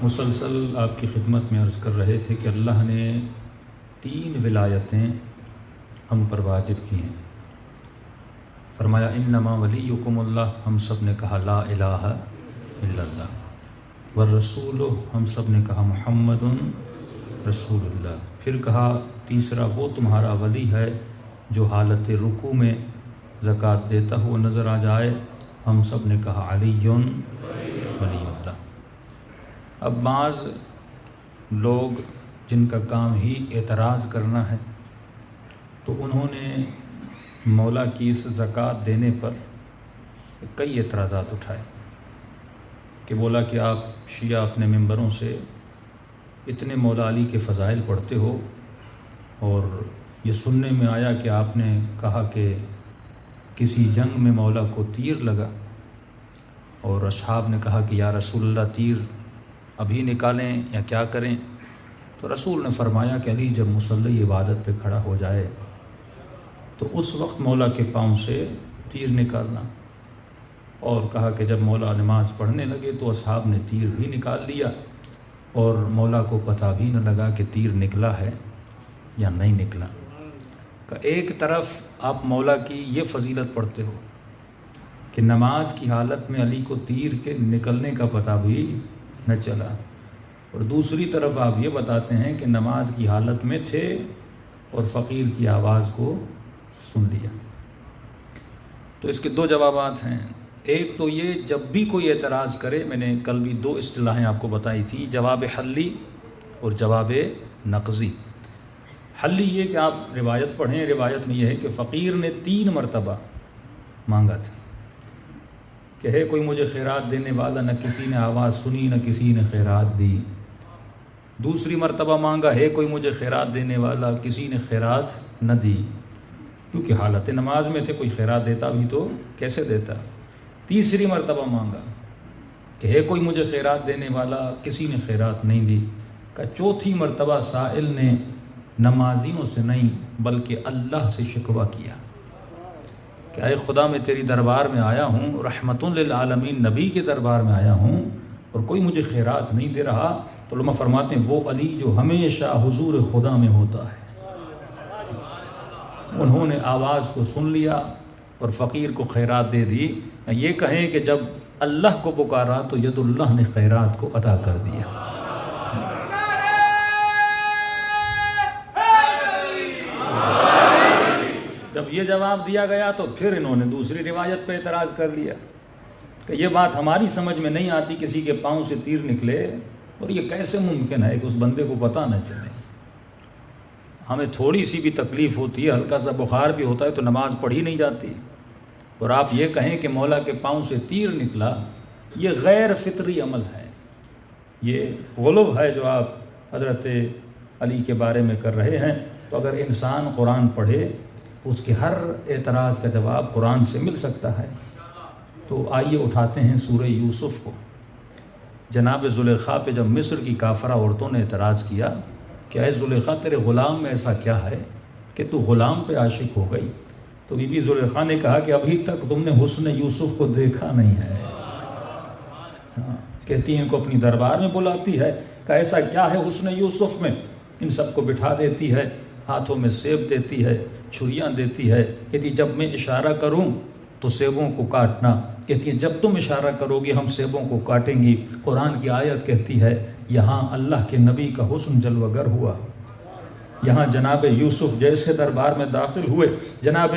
مسلسل آپ کی خدمت میں عرض کر رہے تھے کہ اللہ نے 3 ولایتیں ہم پر واجب کی ہیں. فرمایا انما ولیکم اللہ، ہم سب نے کہا لا الہ الا اللہ. والرسول، ہم سب نے کہا محمد رسول اللہ. پھر کہا تیسرا وہ تمہارا ولی ہے جو حالت رکوع میں زکوٰۃ دیتا ہوا نظر آ جائے. ہم سب نے کہا علی ولی اللہ. اب بعض لوگ جن کا کام ہی اعتراض کرنا ہے تو انہوں نے مولا کی اس زکوٰۃ دینے پر کئی اعتراضات اٹھائے کہ بولا کہ آپ شیعہ اپنے ممبروں سے اتنے مولا علی کے فضائل پڑھتے ہو اور یہ سننے میں آیا کہ آپ نے کہا کہ کسی جنگ میں مولا کو تیر لگا اور اصحاب نے کہا کہ یا رسول اللہ تیر ابھی نکالیں یا کیا کریں؟ تو رسول نے فرمایا کہ علی جب مصلی عبادت پہ کھڑا ہو جائے تو اس وقت مولا کے پاؤں سے تیر نکالنا. اور کہا کہ جب مولا نماز پڑھنے لگے تو اصحاب نے تیر بھی نکال لیا اور مولا کو پتہ بھی نہ لگا کہ تیر نکلا ہے یا نہیں نکلا. کہ ایک طرف آپ مولا کی یہ فضیلت پڑھتے ہو کہ نماز کی حالت میں علی کو تیر کے نکلنے کا پتہ بھی نہ چلا، اور دوسری طرف آپ یہ بتاتے ہیں کہ نماز کی حالت میں تھے اور فقیر کی آواز کو سن لیا. تو اس کے 2 جوابات ہیں. ایک تو یہ جب بھی کوئی اعتراض کرے، میں نے کل بھی 2 اصطلاحیں آپ کو بتائی تھی، جواب حلی اور جواب نقضی. حلی یہ کہ آپ روایت پڑھیں، روایت میں یہ ہے کہ فقیر نے 3 مرتبہ مانگا تھا کہ ہے کوئی مجھے خیرات دینے والا، نہ کسی نے آواز سنی نہ کسی نے خیرات دی. دوسری مرتبہ مانگا ہے کوئی مجھے خیرات دینے والا، کسی نے خیرات نہ دی، کیونکہ حالت نماز میں تھے، کوئی خیرات دیتا بھی تو کیسے دیتا. تیسری مرتبہ مانگا کہ ہے کوئی مجھے خیرات دینے والا، کسی نے خیرات نہیں دی. کہ چوتھی مرتبہ سائل نے نمازیوں سے نہیں بلکہ اللہ سے شکوہ کیا کہ اے خدا میں تیری دربار میں آیا ہوں، رحمت للعالمین نبی کے دربار میں آیا ہوں اور کوئی مجھے خیرات نہیں دے رہا. تو علماء فرماتے ہیں وہ علی جو ہمیشہ حضور خدا میں ہوتا ہے، انہوں نے آواز کو سن لیا اور فقیر کو خیرات دے دی. یہ کہیں کہ جب اللہ کو پکارا تو ید اللہ نے خیرات کو عطا کر دیا. جب یہ جواب دیا گیا تو پھر انہوں نے دوسری روایت پہ اعتراض کر لیا کہ یہ بات ہماری سمجھ میں نہیں آتی، کسی کے پاؤں سے تیر نکلے اور یہ کیسے ممکن ہے کہ اس بندے کو پتہ نہ چلے. ہمیں تھوڑی سی بھی تکلیف ہوتی ہے، ہلکا سا بخار بھی ہوتا ہے تو نماز پڑھی نہیں جاتی، اور آپ یہ کہیں کہ مولا کے پاؤں سے تیر نکلا، یہ غیر فطری عمل ہے، یہ غلو ہے جو آپ حضرت علی کے بارے میں کر رہے ہیں. تو اگر انسان قرآن پڑھے اس کے ہر اعتراض کا جواب قرآن سے مل سکتا ہے. تو آئیے اٹھاتے ہیں سورہ یوسف کو. جناب زلیخا پہ جب مصر کی کافرہ عورتوں نے اعتراض کیا کہ اے زلیخا تیرے غلام میں ایسا کیا ہے کہ تو غلام پہ عاشق ہو گئی، تو بی بی زلیخا نے کہا کہ ابھی تک تم نے حسن یوسف کو دیکھا نہیں ہے. کہتی ہیں کو اپنی دربار میں بلاتی ہے کہ ایسا کیا ہے حسن یوسف میں. ان سب کو بٹھا دیتی ہے، ہاتھوں میں سیب دیتی ہے، چھریاں دیتی ہے. کہتی جب میں اشارہ کروں تو سیبوں کو کاٹنا. کہتی ہے جب تم اشارہ کرو گے ہم سیبوں کو کاٹیں گی. قرآن کی آیت کہتی ہے یہاں اللہ کے نبی کا حسن جلوہ گر ہوا، یہاں جناب یوسف جیسے دربار میں داخل ہوئے، جناب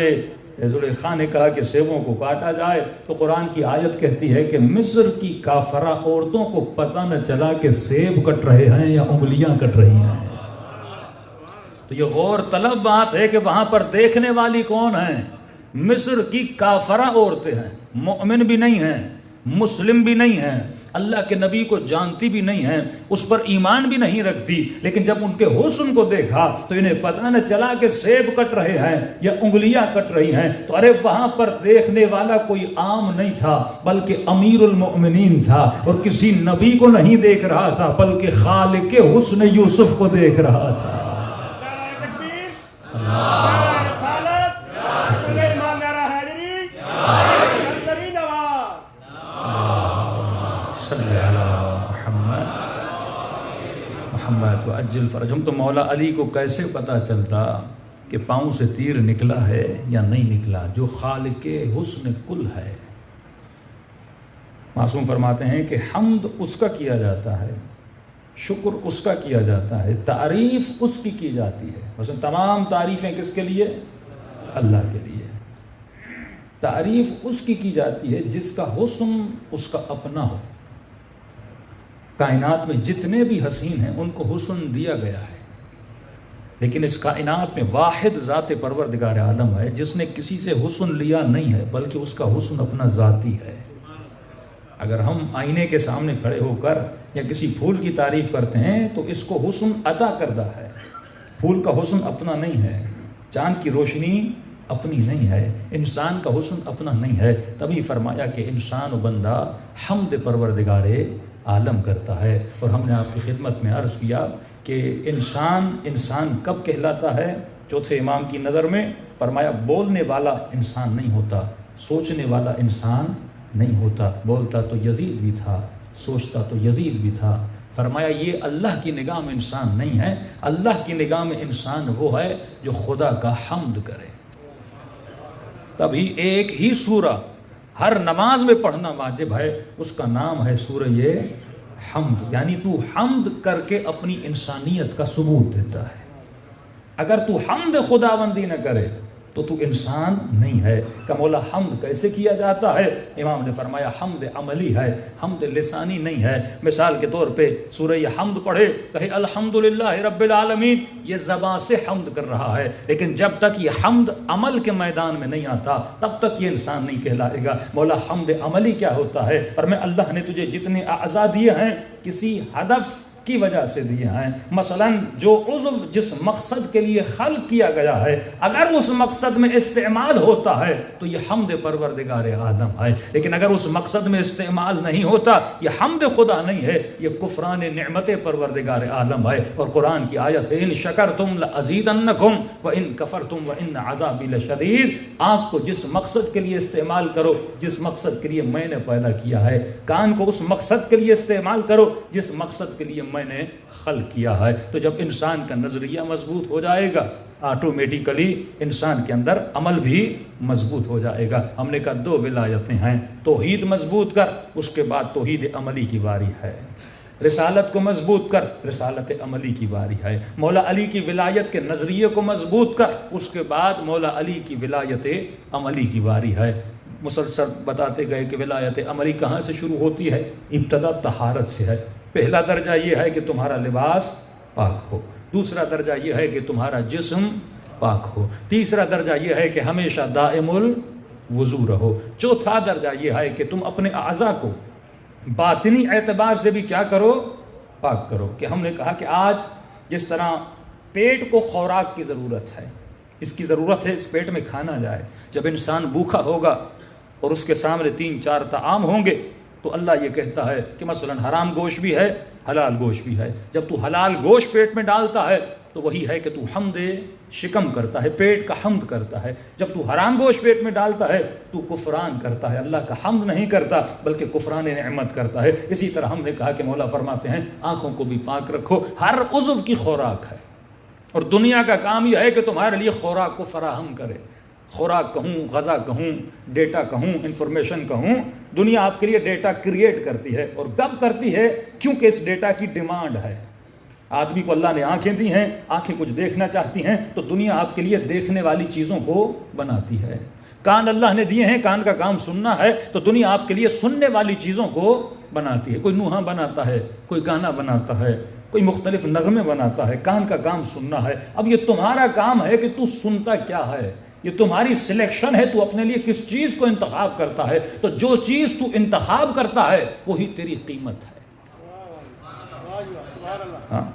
زلیخا نے کہا کہ سیبوں کو کاٹا جائے، تو قرآن کی آیت کہتی ہے کہ مصر کی کافرہ عورتوں کو پتہ نہ چلا کہ سیب کٹ رہے ہیں یا انگلیاں کٹ رہی ہیں. تو یہ غور طلب بات ہے کہ وہاں پر دیکھنے والی کون ہیں؟ مصر کی کافرہ عورتیں ہیں، مومن بھی نہیں ہیں، مسلم بھی نہیں ہیں، اللہ کے نبی کو جانتی بھی نہیں ہیں، اس پر ایمان بھی نہیں رکھتی، لیکن جب ان کے حسن کو دیکھا تو انہیں پتہ نہ چلا کہ سیب کٹ رہے ہیں یا انگلیاں کٹ رہی ہیں. تو ارے وہاں پر دیکھنے والا کوئی عام نہیں تھا بلکہ امیر المؤمنین تھا، اور کسی نبی کو نہیں دیکھ رہا تھا بلکہ خالق حسن یوسف کو دیکھ رہا تھا. محمد وعجل فرجهم۔ تو مولا علی کو کیسے پتہ چلتا کہ پاؤں سے تیر نکلا ہے یا نہیں نکلا؟ جو خالق حسن کل ہے۔ معصوم فرماتے ہیں کہ حمد اس کا کیا جاتا ہے، شکر اس کا کیا جاتا ہے، تعریف اس کی جاتی ہے۔ مثلا تمام تعریفیں کس کے لیے؟ اللہ کے لیے۔ تعریف اس کی جاتی ہے جس کا حسن اس کا اپنا ہو۔ کائنات میں جتنے بھی حسین ہیں ان کو حسن دیا گیا ہے، لیکن اس کائنات میں واحد ذات پروردگار عالم ہے جس نے کسی سے حسن لیا نہیں ہے، بلکہ اس کا حسن اپنا ذاتی ہے۔ اگر ہم آئینے کے سامنے کھڑے ہو کر یا کسی پھول کی تعریف کرتے ہیں تو اس کو حسن عطا کردہ ہے، پھول کا حسن اپنا نہیں ہے، چاند کی روشنی اپنی نہیں ہے، انسان کا حسن اپنا نہیں ہے۔ تبھی فرمایا کہ انسان و بندہ حمد پروردگار عالم کرتا ہے۔ اور ہم نے آپ کی خدمت میں عرض کیا کہ انسان کب کہلاتا ہے؟ چوتھے امام کی نظر میں فرمایا بولنے والا انسان نہیں ہوتا، سوچنے والا انسان نہیں ہوتا۔ بولتا تو یزید بھی تھا، سوچتا تو یزید بھی تھا۔ فرمایا یہ اللہ کی نگاہ میں انسان نہیں ہے، اللہ کی نگاہ میں انسان وہ ہے جو خدا کا حمد کرے۔ تبھی ایک ہی سورہ ہر نماز میں پڑھنا واجب ہے، اس کا نام ہے سورہ حمد، یعنی تو حمد کر کے اپنی انسانیت کا ثبوت دیتا ہے۔ اگر تو حمد خداوندی نہ کرے تو تو انسان نہیں ہے۔ کہ مولا حمد کیسے کیا جاتا ہے؟ امام نے فرمایا حمد عملی ہے، حمد لسانی نہیں ہے۔ مثال کے طور پہ سورہ حمد پڑھے، کہے الحمدللہ رب العالمین، یہ زبان سے حمد کر رہا ہے، لیکن جب تک یہ حمد عمل کے میدان میں نہیں آتا تب تک یہ انسان نہیں کہلائے گا۔ مولا حمد عملی کیا ہوتا ہے؟ فرمایا اللہ نے تجھے جتنے اعضاء دیے ہیں کسی ہدف کی وجہ سے دیے ہیں۔ مثلا جو عضو جس مقصد کے لیے خلق کیا گیا ہے اگر اس مقصد میں استعمال ہوتا ہے تو یہ حمد پروردگار عالم ہے، لیکن اگر اس مقصد میں استعمال نہیں ہوتا یہ حمد خدا نہیں ہے، یہ کفران نعمت پروردگار عالم ہے۔ اور قرآن کی آیت ہے ان شکرتم لازیدنکم وان کفرتم وان عذابی لشدید۔ آنکھ کو جس مقصد کے لیے استعمال کرو جس مقصد کے لیے میں نے پیدا کیا ہے، کان کو اس مقصد کے لیے استعمال کرو جس مقصد کے لیے میں نے خلق کیا ہے۔ تو جب انسان کا نظریہ مضبوط ہو جائے گا آٹومیٹیکلی انسان کے اندر عمل بھی مضبوط ہو جائے گا۔ ہم نے کہا دو ولایتیں ہیں، توحید مضبوط کر، اس کے بعد توحید عملی کی باری ہے۔ رسالت کو مضبوط کر، رسالت عملی کی باری ہے۔ مولا علی کی ولایت کے نظریے کو مضبوط کر، اس کے بعد مولا علی کی ولایت عملی کی باری ہے۔ مسلسل بتاتے گئے کہ ولایت عملی کہاں سے شروع ہوتی ہے؟ ابتدا طہارت سے ہے۔ پہلا درجہ یہ ہے کہ تمہارا لباس پاک ہو، دوسرا درجہ یہ ہے کہ تمہارا جسم پاک ہو، تیسرا درجہ یہ ہے کہ ہمیشہ دائم الوضو رہو، چوتھا درجہ یہ ہے کہ تم اپنے اعضاء کو باطنی اعتبار سے بھی کیا کرو؟ پاک کرو۔ کہ ہم نے کہا کہ آج جس طرح پیٹ کو خوراک کی ضرورت ہے، اس کی ضرورت ہے اس پیٹ میں کھانا جائے۔ جب انسان بھوکا ہوگا اور اس کے سامنے 3-4 طعام ہوں گے تو اللہ یہ کہتا ہے کہ مثلا حرام گوشت بھی ہے حلال گوشت بھی ہے۔ جب تو حلال گوشت پیٹ میں ڈالتا ہے تو وہی ہے کہ تو حمد شکم کرتا ہے، پیٹ کا حمد کرتا ہے۔ جب تو حرام گوشت پیٹ میں ڈالتا ہے تو کفران کرتا ہے، اللہ کا حمد نہیں کرتا بلکہ کفران نعمت کرتا ہے۔ اسی طرح ہم نے کہا کہ مولا فرماتے ہیں آنکھوں کو بھی پاک رکھو، ہر عضو کی خوراک ہے، اور دنیا کا کام یہ ہے کہ تمہارے لیے خوراک کو فراہم کرے۔ خوراک کہوں، غذا کہوں، ڈیٹا کہوں، انفارمیشن کہوں، دنیا آپ کے لیے ڈیٹا کریٹ کرتی ہے، اور کب کرتی ہے؟ کیونکہ اس ڈیٹا کی ڈیمانڈ ہے۔ آدمی کو اللہ نے آنکھیں دی ہیں، آنکھیں کچھ دیکھنا چاہتی ہیں تو دنیا آپ کے لیے دیکھنے والی چیزوں کو بناتی ہے۔ کان اللہ نے دیے ہیں، کان کا کام سننا ہے تو دنیا آپ کے لیے سننے والی چیزوں کو بناتی ہے۔ کوئی نوحہ بناتا ہے، کوئی گانا بناتا ہے، کوئی مختلف نغمے بناتا ہے، کان کا کام سننا ہے۔ اب یہ تمہارا کام ہے کہ تو سنتا کیا ہے، یہ تمہاری سلیکشن ہے، تو اپنے لیے کس چیز کو انتخاب کرتا ہے۔ تو جو چیز تو انتخاب کرتا ہے وہی تیری قیمت ہے۔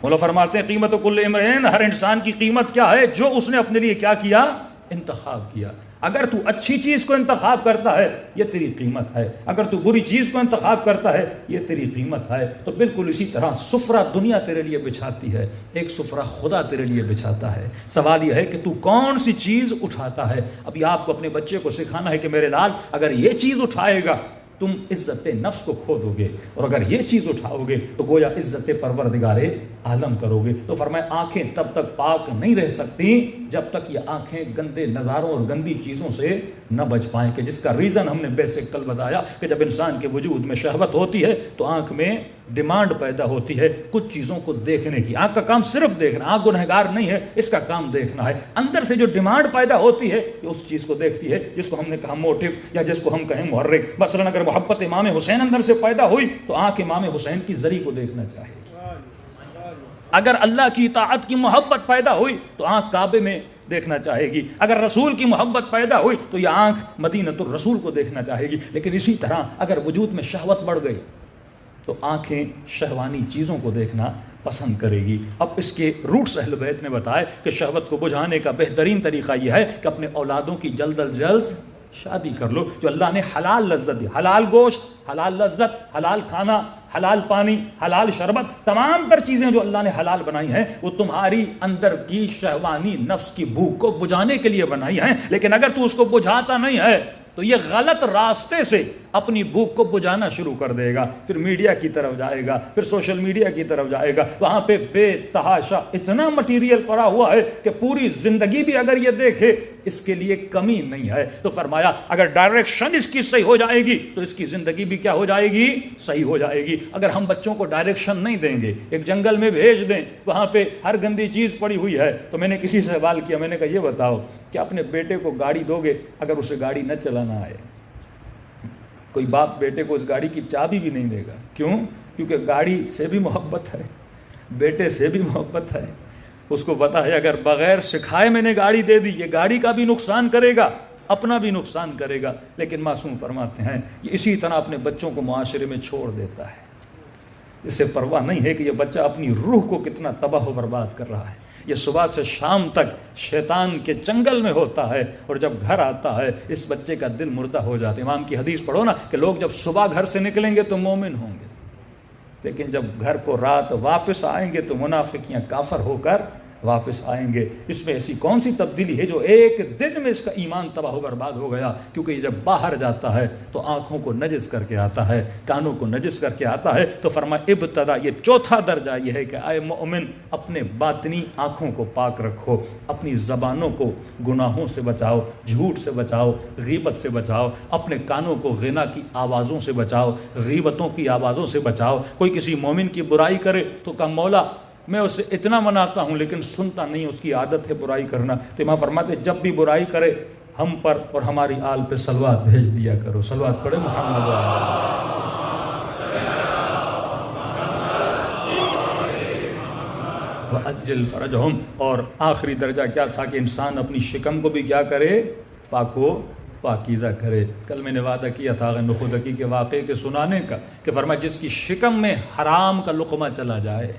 مولا فرماتے ہیں قیمت کل امرئ، ہر انسان کی قیمت کیا ہے؟ جو اس نے اپنے لیے کیا کیا؟ انتخاب کیا۔ اگر تو اچھی چیز کو انتخاب کرتا ہے یہ تیری قیمت ہے، اگر تو بری چیز کو انتخاب کرتا ہے یہ تیری قیمت ہے۔ تو بالکل اسی طرح سفرہ دنیا تیرے لیے بچھاتی ہے، ایک سفرہ خدا تیرے لیے بچھاتا ہے۔ سوال یہ ہے کہ تو کون سی چیز اٹھاتا ہے۔ ابھی آپ کو اپنے بچے کو سکھانا ہے کہ میرے لال اگر یہ چیز اٹھائے گا تم عزت نفس کو کھو دو گے، اور اگر یہ چیز اٹھاؤ گے تو گویا عزت پروردگار عالم کرو گے۔ تو فرمایا آنکھیں تب تک پاک نہیں رہ سکتی جب تک یہ آنکھیں گندے نظاروں اور گندی چیزوں سے نہ بچ پائیں، کہ جس کا ریزن ہم نے بیسک کل بتایا کہ جب انسان کے وجود میں شہوت ہوتی ہے تو آنکھ میں ڈیمانڈ پیدا ہوتی ہے کچھ چیزوں کو دیکھنے کی۔ آنکھ کا کام صرف دیکھنا، آنکھ گنہگار نہیں ہے، اس کا کام دیکھنا ہے۔ اندر سے جو ڈیمانڈ پیدا ہوتی ہے یہ اس چیز کو دیکھتی ہے جس کو ہم نے کہا موٹیو، یا جس کو ہم کہیں محرک۔ مثلا اگر محبت امام حسین اندر سے پیدا ہوئی تو آنکھ امام حسین کی زری کو دیکھنا چاہے گی۔ اگر اللہ کی اطاعت کی محبت پیدا ہوئی تو آنکھ کعبے میں دیکھنا چاہے گی۔ اگر رسول کی محبت پیدا ہوئی تو یہ آنکھ مدینۃ الرسول کو دیکھنا چاہے گی۔ لیکن اسی طرح اگر وجود میں شہوت بڑھ گئی تو آنکھیں شہوانی چیزوں کو دیکھنا پسند کرے گی۔ اب اس کے روٹس اہل بیت نے بتائے کہ شہوت کو بجھانے کا بہترین طریقہ یہ ہے کہ اپنے اولادوں کی جلد از جلد شادی کر لو۔ جو اللہ نے حلال لذت دی، حلال گوشت، حلال لذت، حلال کھانا، حلال پانی، حلال شربت، تمام تر چیزیں جو اللہ نے حلال بنائی ہیں وہ تمہاری اندر کی شہوانی نفس کی بھوک کو بجھانے کے لیے بنائی ہیں۔ لیکن اگر تو اس کو بجھاتا نہیں ہے تو یہ غلط راستے سے اپنی بھوک کو بجھانا شروع کر دے گا، پھر میڈیا کی طرف جائے گا، پھر سوشل میڈیا کی طرف جائے گا، وہاں پہ بے تحاشا اتنا مٹیریل پڑا ہوا ہے کہ پوری زندگی بھی اگر یہ دیکھے اس کے لیے کمی نہیں ہے۔ تو فرمایا اگر ڈائریکشن اس کی صحیح ہو جائے گی تو اس کی زندگی بھی کیا ہو جائے گی؟ صحیح ہو جائے گی۔ اگر ہم بچوں کو ڈائریکشن نہیں دیں گے، ایک جنگل میں بھیج دیں، وہاں پہ ہر گندی چیز پڑی ہوئی ہے، تو میں نے کسی سے سوال کیا، میں نے کہا یہ بتاؤ کہ اپنے بیٹے کو گاڑی دو گے اگر اسے گاڑی نہ چلانا آئے؟ کوئی باپ بیٹے کو اس گاڑی کی چابی بھی نہیں دے گا۔ کیوں؟ کیونکہ گاڑی سے بھی محبت ہے، بیٹے سے بھی محبت ہے۔ اس کو پتا ہے اگر بغیر سکھائے میں نے گاڑی دے دی یہ گاڑی کا بھی نقصان کرے گا، اپنا بھی نقصان کرے گا۔ لیکن معصوم فرماتے ہیں یہ اسی طرح اپنے بچوں کو معاشرے میں چھوڑ دیتا ہے، اس سے پرواہ نہیں ہے کہ یہ بچہ اپنی روح کو کتنا تباہ و برباد کر رہا ہے۔ یہ صبح سے شام تک شیطان کے چنگل میں ہوتا ہے، اور جب گھر آتا ہے اس بچے کا دل مردہ ہو جاتا ہے۔ امام کی حدیث پڑھو نا کہ لوگ جب صبح گھر سے نکلیں گے تو مومن ہوں گے، لیکن جب گھر کو رات واپس آئیں گے تو منافق یا کافر ہو کر واپس آئیں گے۔ اس میں ایسی کون سی تبدیلی ہے جو ایک دن میں اس کا ایمان تباہ و برباد ہو گیا؟ کیونکہ یہ جب باہر جاتا ہے تو آنکھوں کو نجس کر کے آتا ہے، کانوں کو نجس کر کے آتا ہے۔ تو فرمایا ابتدا یہ چوتھا درجہ یہ ہے کہ اے مومن اپنے باطنی آنکھوں کو پاک رکھو، اپنی زبانوں کو گناہوں سے بچاؤ، جھوٹ سے بچاؤ، غیبت سے بچاؤ، اپنے کانوں کو غنا کی آوازوں سے بچاؤ، غیبتوں کی آوازوں سے بچاؤ۔ کوئی کسی مومن کی برائی کرے تو کہا مولا میں اسے اتنا مناتا ہوں لیکن سنتا نہیں، اس کی عادت ہے برائی کرنا۔ تو امام فرماتے جب بھی برائی کرے ہم پر اور ہماری آل پہ صلوات بھیج دیا کرو۔ صلوات پڑھے محمد وَأَجِّلْ فَرَجَهُمْ۔ اور آخری درجہ کیا تھا کہ انسان اپنی شکم کو بھی کیا کرے؟ پاک و پاکیزہ کرے۔ کل میں نے وعدہ کیا تھا نخودکی کے واقعے کے سنانے کا کہ فرمایا جس کی شکم میں حرام کا لقمہ چلا جائے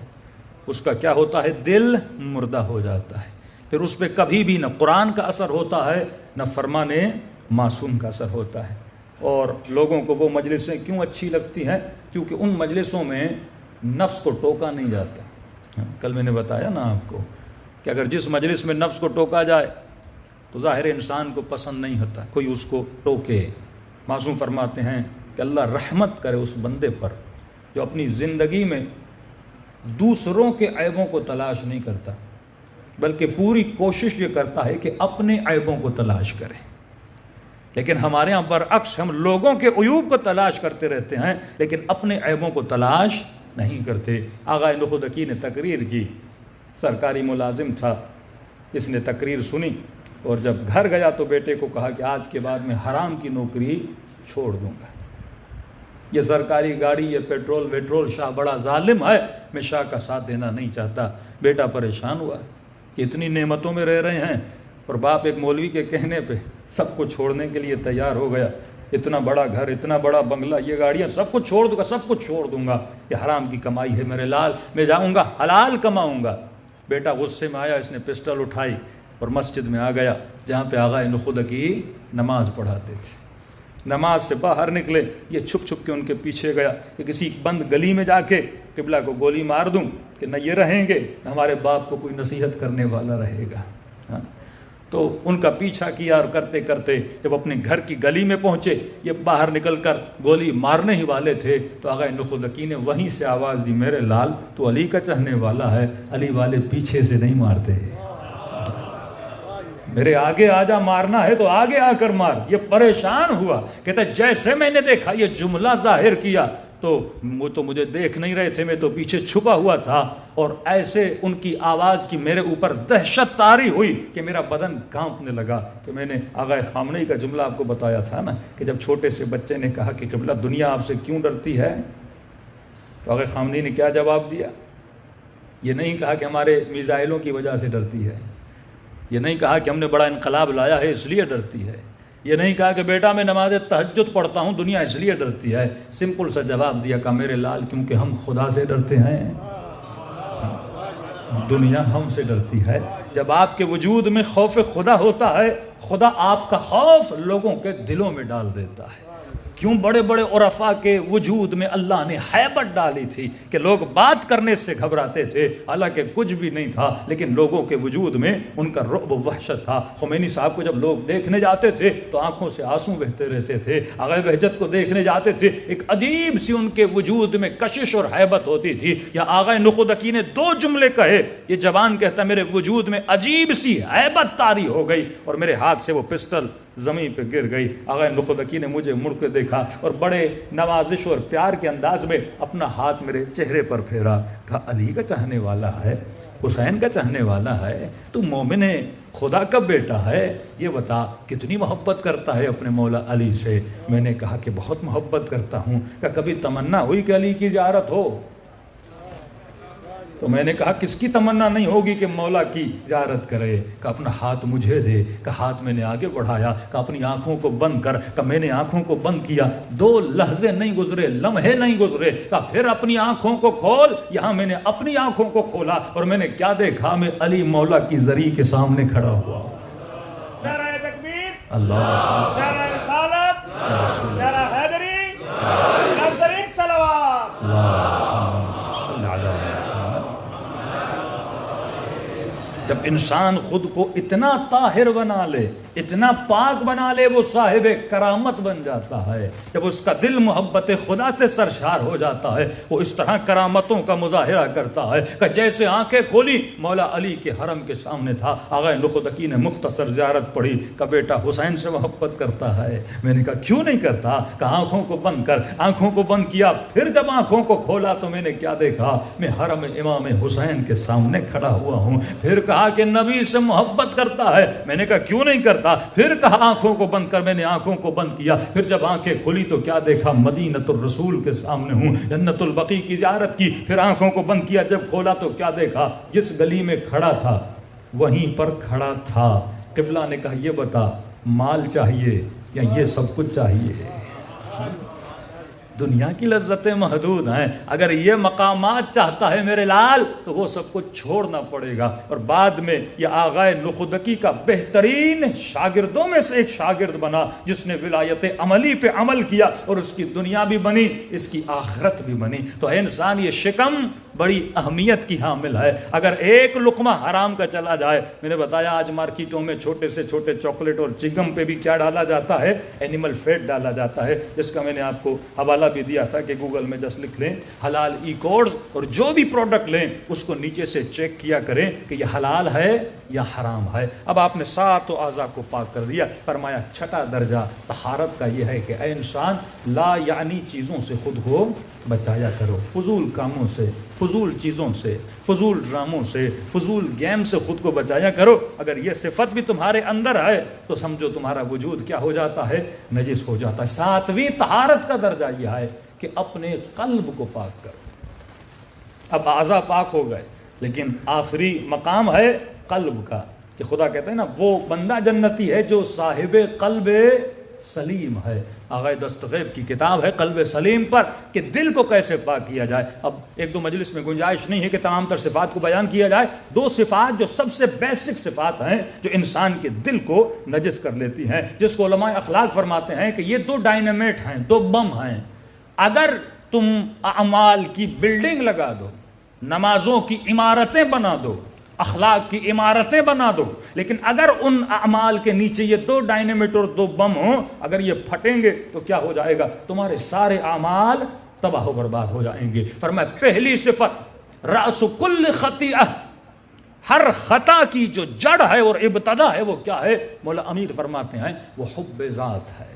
اس کا کیا ہوتا ہے؟ دل مردہ ہو جاتا ہے، پھر اس پہ کبھی بھی نہ قرآن کا اثر ہوتا ہے نہ فرمان معصوم کا اثر ہوتا ہے۔ اور لوگوں کو وہ مجلسیں کیوں اچھی لگتی ہیں؟ کیونکہ ان مجلسوں میں نفس کو ٹوکا نہیں جاتا۔ کل میں نے بتایا نا آپ کو کہ اگر جس مجلس میں نفس کو ٹوکا جائے تو ظاہر انسان کو پسند نہیں ہوتا کوئی اس کو ٹوکے۔ معصوم فرماتے ہیں کہ اللہ رحمت کرے اس بندے پر جو اپنی زندگی میں دوسروں کے عیبوں کو تلاش نہیں کرتا بلکہ پوری کوشش یہ کرتا ہے کہ اپنے عیبوں کو تلاش کرے۔ لیکن ہمارے ہاں برعکس ہم لوگوں کے عیوب کو تلاش کرتے رہتے ہیں لیکن اپنے عیبوں کو تلاش نہیں کرتے۔ آغا نخودکی نے تقریر کی، سرکاری ملازم تھا، اس نے تقریر سنی اور جب گھر گیا تو بیٹے کو کہا کہ آج کے بعد میں حرام کی نوکری چھوڑ دوں گا، یہ سرکاری گاڑی، یہ پیٹرول ویٹرول، شاہ بڑا ظالم ہے، میں شاہ کا ساتھ دینا نہیں چاہتا۔ بیٹا پریشان ہوا کہ اتنی نعمتوں میں رہ رہے ہیں اور باپ ایک مولوی کے کہنے پہ سب کو چھوڑنے کے لیے تیار ہو گیا، اتنا بڑا گھر، اتنا بڑا بنگلہ، یہ گاڑیاں، سب کچھ چھوڑ دوں گا، سب کچھ چھوڑ دوں گا، یہ حرام کی کمائی ہے میرے لال، میں جاؤں گا حلال کماؤں گا۔ بیٹا غصے میں آیا، اس نے پسٹل اٹھائی اور مسجد میں آ گیا جہاں پہ آغا نخودکی نماز پڑھاتے تھے۔ نماز سے باہر نکلے، یہ چھپ چھپ کے ان کے پیچھے گیا کہ کسی بند گلی میں جا کے قبلہ کو گولی مار دوں کہ نہ یہ رہیں گے نہ ہمارے باپ کو کوئی نصیحت کرنے والا رہے گا۔ تو تو ان کا پیچھا کیا اور کرتے کرتے جب اپنے گھر کی گلی میں پہنچے، یہ باہر نکل کر گولی مارنے ہی والے تھے، تو آغا نخودکی نے وہیں سے آواز دی، میرے لال تو علی کا چاہنے والا ہے، علی والے پیچھے سے نہیں مارتے، میرے آگے آجا، مارنا ہے تو آگے آ کر مار۔ یہ پریشان ہوا، کہتا جیسے میں نے دیکھا یہ جملہ ظاہر کیا تو وہ تو مجھے دیکھ نہیں رہے تھے، میں تو پیچھے چھپا ہوا تھا، اور ایسے ان کی آواز کی میرے اوپر دہشت طاری ہوئی کہ میرا بدن کانپنے لگا۔ کہ میں نے آغا خامنئی کا جملہ آپ کو بتایا تھا نا، کہ جب چھوٹے سے بچے نے کہا کہ قبلہ دنیا آپ سے کیوں ڈرتی ہے، تو آغا خامنئی نے کیا جواب دیا؟ یہ نہیں کہا کہ ہمارے میزائلوں کی وجہ سے ڈرتی ہے، یہ نہیں کہا کہ ہم نے بڑا انقلاب لایا ہے اس لیے ڈرتی ہے، یہ نہیں کہا کہ بیٹا میں نماز تہجد پڑھتا ہوں دنیا اس لیے ڈرتی ہے، سمپل سا جواب دیا کہ میرے لال کیونکہ ہم خدا سے ڈرتے ہیں، دنیا ہم سے ڈرتی ہے۔ جب آپ کے وجود میں خوف خدا ہوتا ہے، خدا آپ کا خوف لوگوں کے دلوں میں ڈال دیتا ہے۔ کیوں بڑے بڑے عرفاء کے وجود میں اللہ نے ہیبت ڈالی تھی کہ لوگ بات کرنے سے گھبراتے تھے، حالانکہ کچھ بھی نہیں تھا، لیکن لوگوں کے وجود میں ان کا رعب و وحشت تھا۔ خمینی صاحب کو جب لوگ دیکھنے جاتے تھے تو آنکھوں سے آنسو بہتے رہتے تھے، آغا بہجت کو دیکھنے جاتے تھے ایک عجیب سی ان کے وجود میں کشش اور ہیبت ہوتی تھی۔ یا آغا نخودکی نے دو جملے کہے، یہ جوان کہتا میرے وجود میں عجیب سی ہیبت طاری ہو گئی اور میرے ہاتھ سے وہ پسٹل زمین پہ گر گئی۔ آغا نخودکی نے مجھے مڑ کے دیکھا اور بڑے نوازش اور پیار کے انداز میں اپنا ہاتھ میرے چہرے پر پھیرا، کہا علی کا چاہنے والا ہے، حسین کا چاہنے والا ہے، تو مومن خدا کا بیٹا ہے، یہ بتا کتنی محبت کرتا ہے اپنے مولا علی سے؟ میں نے کہا کہ بہت محبت کرتا ہوں۔ کہ کبھی تمنا ہوئی کہ علی کی زیارت ہو؟ تو میں نے کہا کس کی تمنا نہیں ہوگی کہ مولا کی زیارت کرے؟ کہ اپنا ہاتھ مجھے دے۔ کہ ہاتھ میں نے آگے بڑھایا، کہ اپنی آنکھوں کو بند کر۔ کہ میں نے آنکھوں کو بند کیا، 2 لحظے نہیں گزرے، لمحے نہیں گزرے، کہ پھر اپنی آنکھوں کو کھول۔ یہاں میں نے اپنی آنکھوں کو کھولا اور میں نے کیا دیکھا؟ میں علی مولا کی زری کے سامنے کھڑا ہوا۔ نعرہ تکبیر، اللہ، نعرہ رسالت، نعرہ حیدری، افضل صلوات۔ اللہم صلی علی محمد۔ جب انسان خود کو اتنا طاہر بنا لے، اتنا پاک بنا لے، وہ صاحب کرامت بن جاتا ہے۔ جب اس کا دل محبت خدا سے سرشار ہو جاتا ہے، وہ اس طرح کرامتوں کا مظاہرہ کرتا ہے کہ جیسے آنکھیں کھولی مولا علی کے حرم کے سامنے تھا۔ آغا نخودکی نے مختصر زیارت پڑھی کہ بیٹا حسین سے محبت کرتا ہے؟ میں نے کہا کیوں نہیں کرتا؟ کہ آنکھوں کو بند کر۔ آنکھوں کو بند کیا، پھر جب آنکھوں کو کھولا تو میں نے کیا دیکھا؟ میں حرم امام حسین کے سامنے کھڑا ہوا ہوں۔ پھر کہا کہ نبی سے محبت کرتا ہے؟ میں نے کہا کیوں نہیں کرتا؟ پھر کہا آنکھوں کو بند کر۔ میں نے آنکھوں کو بند کیا، پھر جب آنکھیں کھلی تو کیا دیکھا؟ مدینۃ الرسول کے سامنے ہوں، جنت البقیع کی زیارت کی۔ پھر آنکھوں کو بند کیا، جب کھولا تو کیا دیکھا؟ جس گلی میں کھڑا تھا وہیں پر کھڑا تھا۔ قبلہ نے کہا یہ بتا مال چاہیے یا یہ سب کچھ چاہیے؟ دنیا کی لذتیں محدود ہیں، اگر یہ مقامات چاہتا ہے میرے لال تو وہ سب کچھ چھوڑنا پڑے گا۔ اور بعد میں یہ آغا نخودکی کا بہترین شاگردوں میں سے ایک شاگرد بنا، جس نے ولایت عملی پہ عمل کیا اور اس کی دنیا بھی بنی، اس کی آخرت بھی بنی۔ تو ہے انسان یہ شکم بڑی اہمیت کی حامل ہے۔ اگر ایک لقمہ حرام کا چلا جائے، میں نے بتایا آج مارکیٹوں میں چھوٹے سے چھوٹے چاکلیٹ اور چگم پہ بھی کیا ڈالا جاتا ہے؟ اینیمل فیٹ ڈالا جاتا ہے، جس کا میں نے آپ کو حوالہ بھی دیا تھا کہ گوگل میں جس لکھ لیں حلال ای کوڈز، اور جو بھی پروڈکٹ لیں اس کو نیچے سے چیک کیا کریں کہ یہ حلال ہے یا حرام ہے۔ اب آپ نے 7 اعضاء کو پاک کر دیا، فرمایا چھٹا درجہ طہارت کا یہ ہے کہ اے انسان لا یعنی چیزوں سے خود کو بچایا کرو، فضول کاموں سے، فضول چیزوں سے، فضول ڈراموں سے، فضول گیم سے خود کو بچایا کرو۔ اگر یہ صفت بھی تمہارے اندر ہے تو سمجھو تمہارا وجود کیا ہو جاتا ہے؟ نجس ہو جاتا ہے۔ 7ویں طہارت کا درجہ یہ ہے کہ اپنے قلب کو پاک کرو۔ اب اعضاء پاک ہو گئے، لیکن آخری مقام ہے قلب کا، کہ خدا کہتے ہیں نا وہ بندہ جنتی ہے جو صاحب قلب سلیم ہے۔ آغا دستغیب کی کتاب ہے قلب سلیم پر کہ دل کو کیسے پاک کیا جائے۔ اب 1-2 مجلس میں گنجائش نہیں ہے کہ تمام تر صفات کو بیان کیا جائے۔ 2 صفات جو سب سے بیسک صفات ہیں جو انسان کے دل کو نجس کر لیتی ہیں، جس کو علماء اخلاق فرماتے ہیں کہ یہ 2 ڈائنامیٹ ہیں، 2 بم ہیں۔ اگر تم اعمال کی بلڈنگ لگا دو، نمازوں کی عمارتیں بنا دو، اخلاق کی عمارتیں بنا دو، لیکن اگر ان اعمال کے نیچے یہ 2 ڈائنامٹ اور 2 بم ہوں، اگر یہ پھٹیں گے تو کیا ہو جائے گا؟ تمہارے سارے اعمال تباہ و برباد ہو جائیں گے۔ فرمایا پہلی صفت رأس کل خطیئہ، ہر خطا کی جو جڑ ہے اور ابتدا ہے وہ کیا ہے؟ مولا امیر فرماتے ہیں وہ حب ذات ہے۔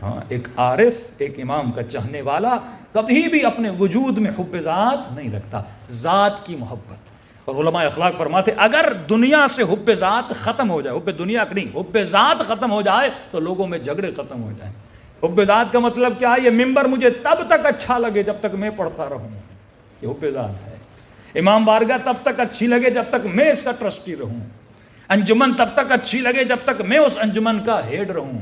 ہاں، ایک عارف، ایک امام کا چاہنے والا کبھی بھی اپنے وجود میں حب ذات نہیں رکھتا، ذات کی محبت۔ اور علماء اخلاق فرماتے اگر دنیا سے حب ذات ختم ہو جائے، حب دنیا کی نہیں، حب ذات ختم ہو جائے تو لوگوں میں جھگڑے ختم ہو جائیں۔ حب ذات کا مطلب کیا ہے؟ یہ ممبر مجھے تب تک اچھا لگے جب تک میں پڑھتا رہوں، یہ حب ذات ہے۔ امام بارگاہ تب تک اچھی لگے جب تک میں اس کا ٹرسٹی رہوں، انجمن تب تک اچھی لگے جب تک میں اس انجمن کا ہیڈ رہوں،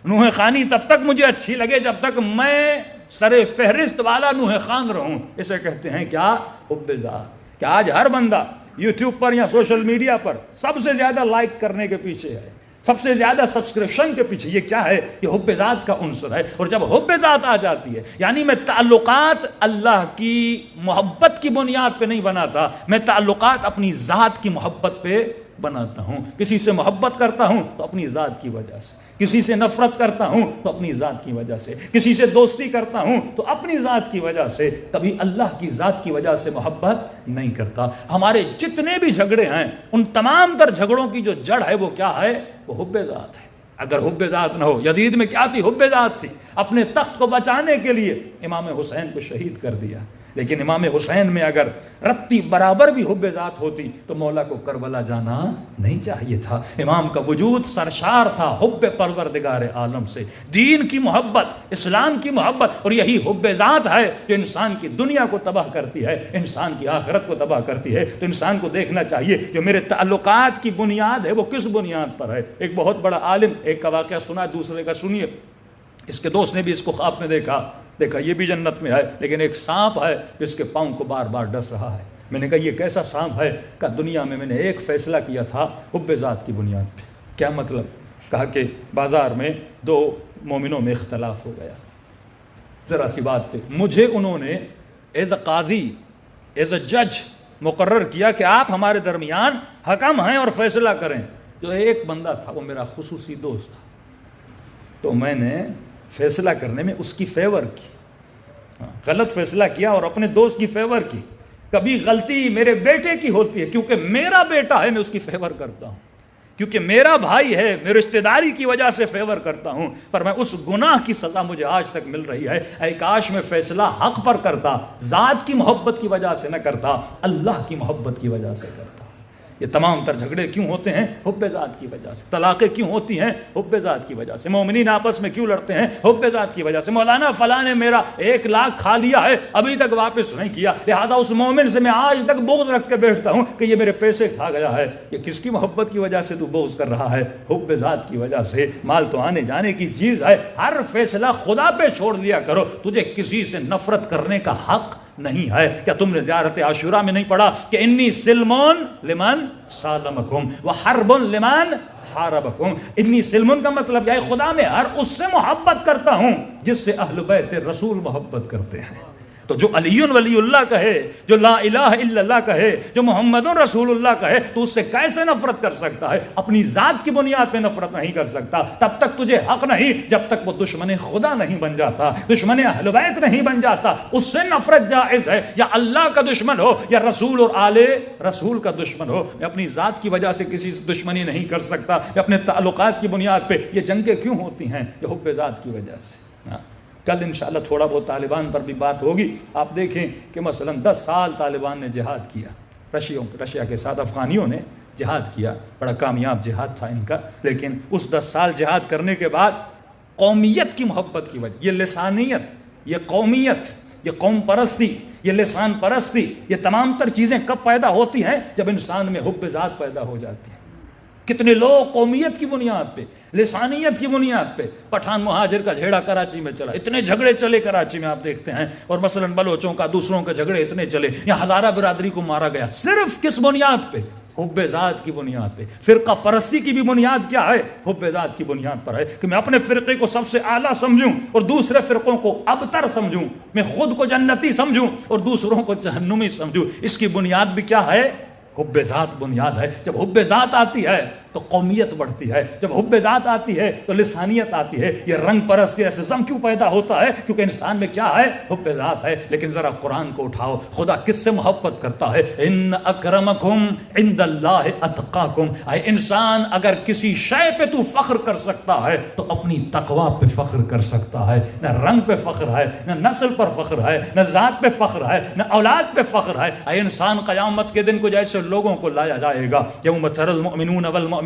نوح خانی تب تک مجھے اچھی لگے جب تک میں سر فہرست والا نوح خان رہوں۔ اسے کہتے ہیں کیا؟ حب ذات۔ کہ آج ہر بندہ یوٹیوب پر یا سوشل میڈیا پر سب سے زیادہ لائک کرنے کے پیچھے ہے، سب سے زیادہ سبسکرپشن کے پیچھے، یہ کیا ہے؟ یہ حب ذات کا عنصر ہے۔ اور جب حب ذات آ جاتی ہے، یعنی میں تعلقات اللہ کی محبت کی بنیاد پہ نہیں بناتا، میں تعلقات اپنی ذات کی محبت پہ بناتا ہوں۔ کسی سے محبت کرتا ہوں تو اپنی ذات کی وجہ سے، کسی سے نفرت کرتا ہوں تو اپنی ذات کی وجہ سے، کسی سے دوستی کرتا ہوں تو اپنی ذات کی وجہ سے، کبھی اللہ کی ذات کی وجہ سے محبت نہیں کرتا۔ ہمارے جتنے بھی جھگڑے ہیں، ان تمام تر جھگڑوں کی جو جڑ ہے وہ کیا ہے؟ وہ حب ذات ہے۔ اگر حب ذات نہ ہو، یزید میں کیا تھی؟ حب ذات تھی۔ اپنے تخت کو بچانے کے لیے امام حسین کو شہید کر دیا، لیکن امام حسین میں اگر رتی برابر بھی حب ذات ہوتی تو مولا کو کربلا جانا نہیں چاہیے تھا۔ امام کا وجود سرشار تھا حب پروردگار عالم سے، دین کی محبت، اسلام کی محبت، اور یہی حب ذات ہے جو انسان کی دنیا کو تباہ کرتی ہے، انسان کی آخرت کو تباہ کرتی ہے۔ تو انسان کو دیکھنا چاہیے جو میرے تعلقات کی بنیاد ہے وہ کس بنیاد پر ہے۔ ایک بہت بڑا عالم، ایک کا واقعہ سنا، دوسرے کا سنیے۔ اس کے دوست نے بھی اس کو خواب میں دیکھا یہ بھی جنت میں ہے، لیکن ایک سانپ ہے جس کے پاؤں کو بار بار ڈس رہا ہے۔ میں نے کہا یہ کیسا سانپ ہے؟ کہ دنیا میں نے ایک فیصلہ کیا تھا حب ذات کی بنیاد پہ۔ کیا مطلب؟ کہا کہ بازار میں 2 مومنوں میں اختلاف ہو گیا، ذرا سی بات پہ مجھے انہوں نے as a Qazi, as a جج مقرر کیا کہ آپ ہمارے درمیان حکم ہیں اور فیصلہ کریں۔ جو ایک بندہ تھا وہ میرا خصوصی دوست تھا، تو میں نے فیصلہ کرنے میں اس کی فیور کی، غلط فیصلہ کیا اور اپنے دوست کی فیور کی۔ کبھی غلطی میرے بیٹے کی ہوتی ہے، کیونکہ میرا بیٹا ہے میں اس کی فیور کرتا ہوں، کیونکہ میرا بھائی ہے میں رشتہ داری کی وجہ سے فیور کرتا ہوں، پر میں اس گناہ کی سزا مجھے آج تک مل رہی ہے۔ اے کاش میں فیصلہ حق پر کرتا، ذات کی محبت کی وجہ سے نہ کرتا، اللہ کی محبت کی وجہ سے کرتا۔ یہ تمام تر جھگڑے کیوں ہوتے ہیں؟ حب ذات کی وجہ سے۔ طلاقیں کیوں ہوتی ہیں؟ حب ذات کی وجہ سے۔ مومنین آپس میں کیوں لڑتے ہیں؟ حب ذات کی وجہ سے۔ مولانا فلاں نے میرا 1 لاکھ کھا لیا ہے، ابھی تک واپس نہیں کیا، لہٰذا اس مومن سے میں آج تک بغض رکھ کے بیٹھتا ہوں کہ یہ میرے پیسے کھا گیا ہے۔ یہ کس کی محبت کی وجہ سے تو بغض کر رہا ہے؟ حب ذات کی وجہ سے۔ مال تو آنے جانے کی چیز ہے، ہر فیصلہ خدا پہ چھوڑ دیا کرو، تجھے کسی سے نفرت کرنے کا حق نہیں ہے۔ کیا تم نے زیارت عاشورہ میں نہیں پڑھا کہ انی سلمون لمن سالمکم وحرب لمن حاربکم؟ انی سلمون کا مطلب یہ ہے خدا میں ہر اس سے محبت کرتا ہوں جس سے اہل بیت رسول محبت کرتے ہیں۔ تو جو علی ولی اللہ کہے، جو لا الہ الا اللہ کہے، جو محمد رسول اللہ کہے، تو اس سے کیسے نفرت کر سکتا ہے؟ اپنی ذات کی بنیاد پہ نفرت نہیں کر سکتا۔ تب تک تجھے حق نہیں جب تک وہ دشمن خدا نہیں بن جاتا، دشمن اہل بیت نہیں بن جاتا۔ اس سے نفرت جائز ہے، یا اللہ کا دشمن ہو یا رسول اور آل رسول کا دشمن ہو۔ میں اپنی ذات کی وجہ سے کسی سے دشمنی نہیں کر سکتا، میں اپنے تعلقات کی بنیاد پہ۔ یہ جنگیں کیوں ہوتی ہیں؟ یہ حب ذات کی وجہ سے۔ کل انشاءاللہ تھوڑا بہت طالبان پر بھی بات ہوگی۔ آپ دیکھیں کہ مثلا 10 سال طالبان نے جہاد کیا، رشیا کے ساتھ افغانیوں نے جہاد کیا، بڑا کامیاب جہاد تھا ان کا، لیکن اس 10 سال جہاد کرنے کے بعد قومیت کی محبت کی وجہ، یہ لسانیت، یہ قومیت، یہ قوم پرستی، یہ لسان پرستی، یہ تمام تر چیزیں کب پیدا ہوتی ہیں؟ جب انسان میں حب ذات پیدا ہو جاتی ہے۔ کتنے لوگ قومیت کی بنیاد پہ، لسانیت کی بنیاد پہ، پٹھان مہاجر کا جھیڑا کراچی میں چلا، اتنے جھگڑے چلے کراچی میں آپ دیکھتے ہیں، اور مثلا بلوچوں کا دوسروں کے جھگڑے اتنے چلے، یا ہزارہ برادری کو مارا گیا، صرف کس بنیاد پہ؟ حب ذات کی بنیاد پہ۔ فرقہ پرستی کی بھی بنیاد کیا ہے؟ حب ذات کی بنیاد پر ہے کہ میں اپنے فرقے کو سب سے اعلیٰ سمجھوں اور دوسرے فرقوں کو ابتر سمجھوں، میں خود کو جنتی سمجھوں اور دوسروں کو جہنمی سمجھوں۔ اس کی بنیاد بھی کیا ہے؟ حب ذات بنیاد ہے. جب حب ذات آتی ہے تو قومیت بڑھتی ہے, جب حب ذات آتی ہے تو لسانیت آتی ہے. یہ رنگ پرستی ایسزم کیوں پیدا ہوتا ہے؟ کیونکہ انسان میں کیا ہے؟ حب ذات ہے. لیکن ذرا قرآن کو اٹھاؤ, خدا کس سے محبت کرتا ہے؟ ان اکرمکم عند اللہ اتقاکم. اے انسان, اگر کسی شے پہ تو فخر کر سکتا ہے تو اپنی تقوی پہ فخر کر سکتا ہے. نہ رنگ پہ فخر ہے, نہ نسل پر فخر ہے, نہ ذات پہ فخر ہے, نہ اولاد پہ فخر ہے. اے انسان, قیامت کے دن کو جیسے لوگوں کو لایا جائے گا, یوم تری المؤمنون والمؤمنات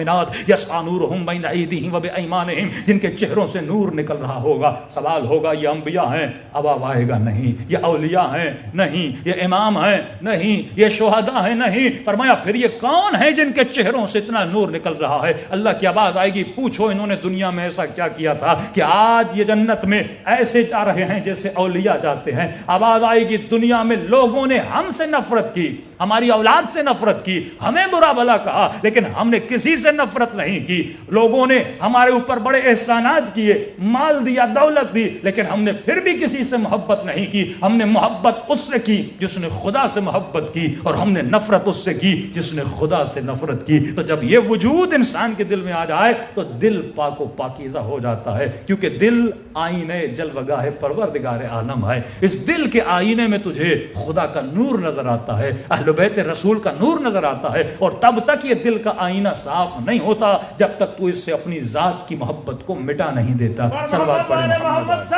یسعی نورہم بین ایدیہم وبایمانہم, جن کے چہروں سے نور نکل رہا ہوگا. سوال ہوگا, یہ انبیاء ہیں؟ اب آئے گا نہیں. یہ اولیاء ہیں؟ نہیں. یہ امام ہیں؟ نہیں. یہ شہداء ہیں؟ نہیں. فرمایا پھر یہ کون ہیں جن کے چہروں سے اتنا نور نکل رہا ہے؟ اللہ کی آواز آئے گی, پوچھو انہوں نے دنیا میں ایسا کیا کیا تھا کہ آج یہ جنت میں ایسے جا رہے ہیں جیسے اولیاء جاتے ہیں. آواز آئے گی, دنیا میں لوگوں نے ہم سے نفرت کی, ہماری اولاد سے نفرت کی, ہمیں برا بھلا کہا, لیکن ہم نے کسی سے نفرت نہیں کی. لوگوں نے ہمارے اوپر بڑے احسانات کیے, مال دیا, دولت دی, لیکن ہم نے پھر بھی کسی سے محبت نہیں کی. ہم نے محبت اس سے کی جس نے خدا سے محبت کی, اور ہم نے نفرت اس سے کی جس نے خدا سے نفرت کی. تو جب یہ وجود انسان کے دل میں آ جائے تو دل پاک و پاکیزہ ہو جاتا ہے, کیونکہ دل آئینے جلوگاہ پروردگار عالم ہے. اس دل کے آئینے میں تجھے خدا کا نور نظر آتا ہے, اہل بیت رسول کا نور نظر آتا ہے. اور تب تک یہ دل کا آئینہ صاف نہیں ہوتا جب تک تو اس سے اپنی ذات کی محبت کو مٹا نہیں دیتا. صلوات پڑھیں محمد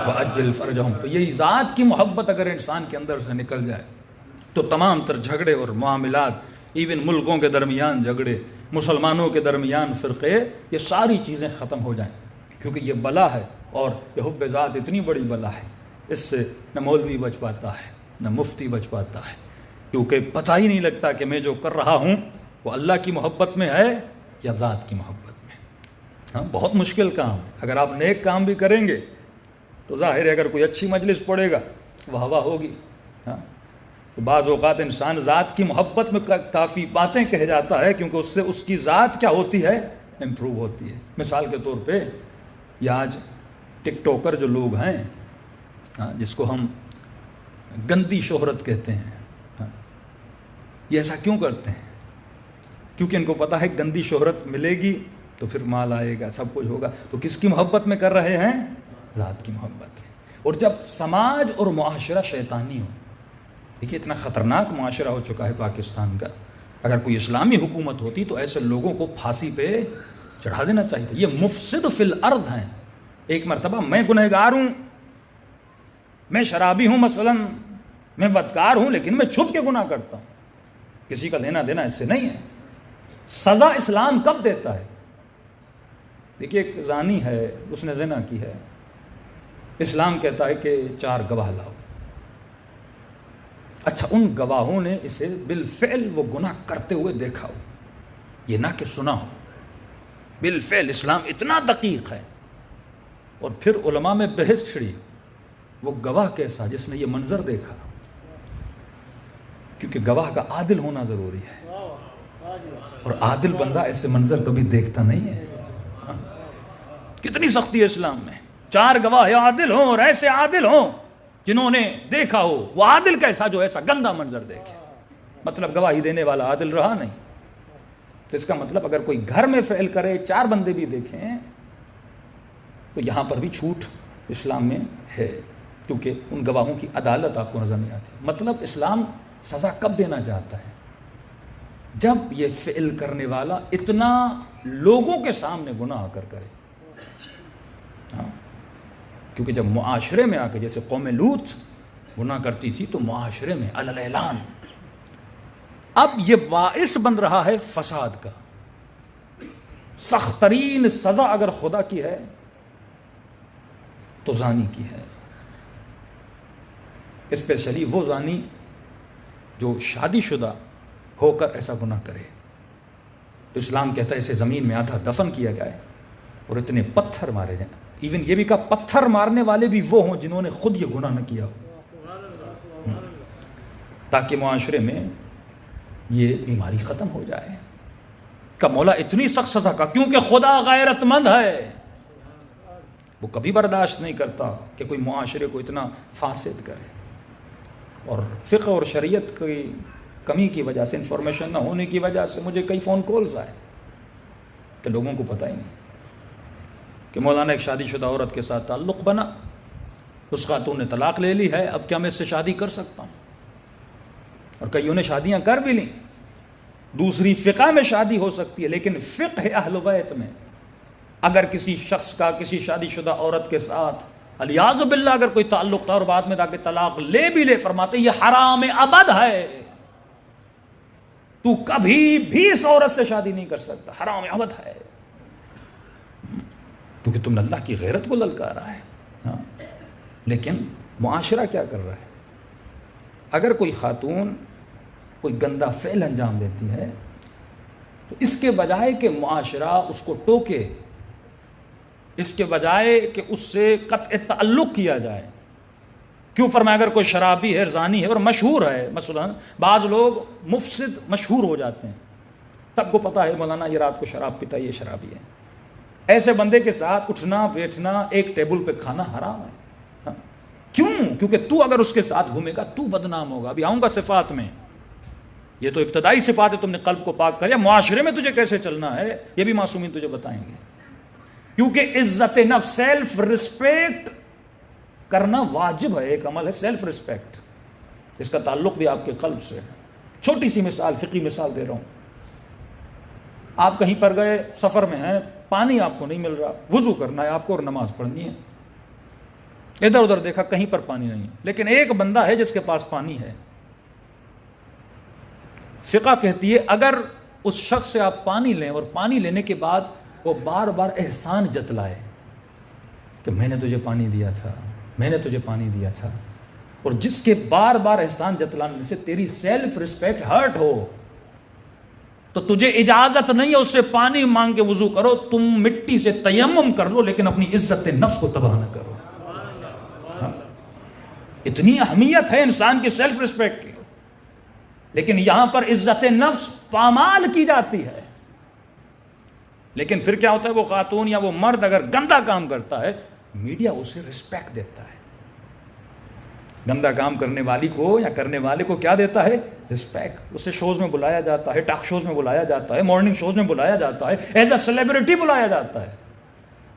وَأَجِّلْ فَرْجَهُمْ. تو یہی ذات کی محبت اگر انسان کے اندر سے نکل جائے تو تمام تر جھگڑے اور معاملات, ایون ملکوں کے درمیان جھگڑے, مسلمانوں کے درمیان فرقے, یہ ساری چیزیں ختم ہو جائیں. کیونکہ یہ بلا ہے, اور یہ حب ذات اتنی بڑی بلا ہے, اس سے نہ مولوی بچ پاتا ہے, نہ مفتی بچ پاتا ہے, کیونکہ پتہ ہی نہیں لگتا کہ میں جو کر رہا ہوں وہ اللہ کی محبت میں ہے یا ذات کی محبت میں. ہاں, بہت مشکل کام ہے. اگر آپ نیک کام بھی کریں گے تو ظاہر ہے اگر کوئی اچھی مجلس پڑے گا واہ واہ ہوگی. ہاں, تو بعض اوقات انسان ذات کی محبت میں کافی باتیں کہہ جاتا ہے, کیونکہ اس سے اس کی ذات کیا ہوتی ہے؟ امپروو ہوتی ہے. مثال کے طور پہ یہ آج ٹک ٹاکر جو لوگ ہیں, ہاں, جس کو ہم گندی شہرت کہتے ہیں, ہاں, یہ ایسا کیوں کرتے ہیں؟ کیونکہ ان کو پتہ ہے گندی شہرت ملے گی تو پھر مال آئے گا, سب کچھ ہوگا. تو کس کی محبت میں کر رہے ہیں؟ ذات کی محبت. اور جب سماج اور معاشرہ شیطانی ہو, دیکھیے اتنا خطرناک معاشرہ ہو چکا ہے پاکستان کا, اگر کوئی اسلامی حکومت ہوتی تو ایسے لوگوں کو پھانسی پہ چڑھا دینا چاہیے تھا. یہ مفسد فی الارض ہیں. ایک مرتبہ میں گنہگار ہوں, میں شرابی ہوں مثلا, میں بدکار ہوں, لیکن میں چھپ کے گناہ کرتا ہوں, کسی کا لینا دینا اس سے نہیں ہے. سزا اسلام کب دیتا ہے؟ دیکھیے ایک زانی ہے, اس نے زنا کی ہے, اسلام کہتا ہے کہ 4 گواہ لاؤ. اچھا, ان گواہوں نے اسے بالفعل وہ گناہ کرتے ہوئے دیکھا ہو, یہ نہ کہ سنا ہو. بالفعل اسلام اتنا دقیق ہے. اور پھر علماء میں بحث چھڑی, وہ گواہ کیسا جس نے یہ منظر دیکھا, کیونکہ گواہ کا عادل ہونا ضروری ہے, اور عادل بندہ ایسے منظر کبھی دیکھتا نہیں ہے. کتنی سختی ہے اسلام میں. 4 گواہ عادل ہوں, اور ایسے عادل ہوں جنہوں نے دیکھا ہو. وہ عادل کیسا جو ایسا گندا منظر دیکھے, مطلب گواہی دینے والا عادل رہا نہیں. تو اس کا مطلب اگر کوئی گھر میں فعل کرے, 4 بندے بھی دیکھیں, تو یہاں پر بھی چھوٹ اسلام میں ہے, کیونکہ ان گواہوں کی عدالت آپ کو نظر نہیں آتی. مطلب اسلام سزا کب دینا چاہتا ہے؟ جب یہ فعل کرنے والا اتنا لوگوں کے سامنے گناہ کر کرے. ہاں, کیونکہ جب معاشرے میں آ کے, جیسے قوم لوط گناہ کرتی تھی, تو معاشرے میں علی الاعلان, اب یہ باعث بن رہا ہے فساد کا. سخت ترین سزا اگر خدا کی ہے تو زانی کی ہے, اسپیشلی وہ زانی جو شادی شدہ ہو کر ایسا گناہ کرے. تو اسلام کہتا ہے اسے زمین میں آدھا دفن کیا جائے اور اتنے پتھر مارے جائیں. ایون یہ بھی کہا پتھر مارنے والے بھی وہ ہوں جنہوں نے خود یہ گناہ نہ کیا ہو, تاکہ معاشرے میں یہ بیماری ختم ہو جائے. کا مولا اتنی سخت سزا کا, کیونکہ خدا غیرت مند ہے. وہ کبھی برداشت نہیں کرتا کہ کوئی معاشرے کو اتنا فاسد کرے. اور فقہ اور شریعت کی کمی کی وجہ سے، انفارمیشن نہ ہونے کی وجہ سے مجھے کئی فون کالز آئے کہ لوگوں کو پتہ ہی نہیں کہ مولانا ایک شادی شدہ عورت کے ساتھ تعلق بنا، اس خاتون نے طلاق لے لی ہے، اب کیا میں اس سے شادی کر سکتا ہوں؟ اور کئیوں نے شادیاں کر بھی لیں. دوسری فقہ میں شادی ہو سکتی ہے، لیکن فقہ اہل بیت میں اگر کسی شخص کا کسی شادی شدہ عورت کے ساتھ الیاذ باللہ اگر کوئی تعلق تھا اور بعد میں تاکہ طلاق لے بھی لے، فرماتے یہ حرام ابد ہے، تو کبھی بھی اس عورت سے شادی نہیں کر سکتا، حرام ابد ہے، کیونکہ تم نے اللہ کی غیرت کو للکارا ہے. ہاں، لیکن معاشرہ کیا کر رہا ہے؟ اگر کوئی خاتون کوئی گندا فعل انجام دیتی ہے تو اس کے بجائے کہ معاشرہ اس کو ٹوکے، اس کے بجائے کہ اس سے قطع تعلق کیا جائے، کیوں فرمایا اگر کوئی شرابی ہے، زانی ہے اور مشہور ہے، مثلا بعض لوگ مفسد مشہور ہو جاتے ہیں، سب کو پتہ ہے مولانا یہ رات کو شراب پیتا ہے، یہ شرابی ہے، ایسے بندے کے ساتھ اٹھنا بیٹھنا، ایک ٹیبل پہ کھانا حرام ہے. ہاں. کیوں؟ کیونکہ تو اگر اس کے ساتھ گھومے گا تو بدنام ہوگا. ابھی آؤں گا صفات میں، یہ تو ابتدائی صفات ہے، تم نے قلب کو پاک کریا، معاشرے میں تجھے کیسے چلنا ہے یہ بھی معصومین تجھے بتائیں گے. کیونکہ عزت نفس، سیلف رسپیکٹ کرنا واجب ہے، ایک عمل ہے سیلف رسپیکٹ، اس کا تعلق بھی آپ کے قلب سے ہے. چھوٹی سی مثال، فقہی مثال دے رہا ہوں. آپ کہیں پر گئے، سفر میں ہیں، پانی آپ کو نہیں مل رہا، وضو کرنا ہے آپ کو اور نماز پڑھنی ہے، ادھر ادھر دیکھا کہیں پر پانی نہیں، لیکن ایک بندہ ہے جس کے پاس پانی ہے. فقہ کہتی ہے اگر اس شخص سے آپ پانی لیں اور پانی لینے کے بعد وہ بار بار احسان جتلائے کہ میں نے تجھے پانی دیا تھا، میں نے تجھے پانی دیا تھا، اور جس کے بار بار احسان جتلانے سے تیری سیلف رسپیکٹ ہرٹ ہو تو تجھے اجازت نہیں ہے اس سے پانی مانگ کے وضو کرو، تم مٹی سے تیمم کر لو لیکن اپنی عزت نفس کو تباہ نہ کرو. ہاں. اتنی اہمیت ہے انسان کی سیلف رسپیکٹ کی، لیکن یہاں پر عزت نفس پامال کی جاتی ہے. لیکن پھر کیا ہوتا ہے، وہ خاتون یا وہ مرد اگر گندا کام کرتا ہے، میڈیا اسے رسپیکٹ دیتا ہے. گندا کام کرنے والی کو یا کرنے والے کو کیا دیتا ہے؟ رسپیکٹ. اسے شوز میں بلایا جاتا ہے، ٹاک شوز میں بلایا جاتا ہے، مارننگ شوز میں بلایا جاتا ہے، ایز اے سیلیبریٹی بلایا جاتا ہے